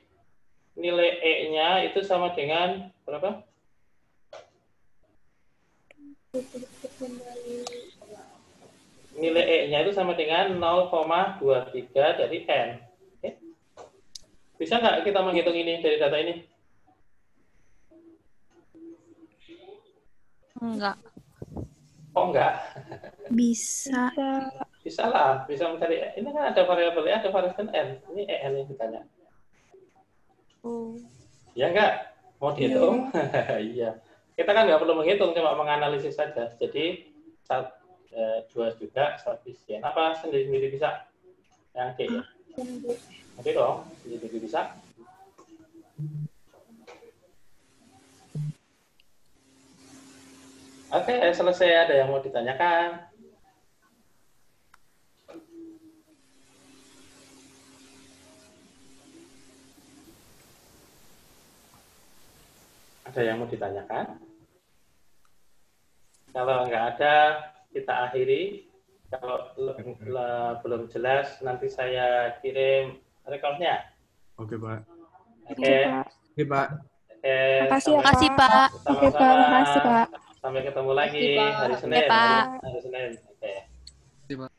nilai E-nya itu sama dengan berapa? Nilai E-nya itu sama dengan 0,23 dari N. Oke. Bisa nggak kita menghitung ini dari data ini? Enggak. Oh, enggak. Bisa. Bisa lah, bisa mencari. Ini kan ada variabel E, ada variabel N. Ini EN yang ditanya. Oh. Ya enggak? Mau dihitung? Iya. Kita kan nggak perlu menghitung, cuma menganalisis saja. Jadi, dua juga sufisien. Apa sendiri-sendiri bisa? Yang D ya? Oke dong, sendiri-sendiri bisa. Oke, selesai. Ada yang mau ditanyakan? Ada yang mau ditanyakan? Kalau nggak ada, kita akhiri. Kalau belum jelas, nanti saya kirim rekodnya. Oke, Pak. Oke. Oke, Pak. Oke. Makasih, Pak. Oke, Pak. Makasih, Pak. Sampai ketemu lagi Makasih, Pak. hari Senin. Oke, Pak. Hari Senin. Oke. Oke, Pak.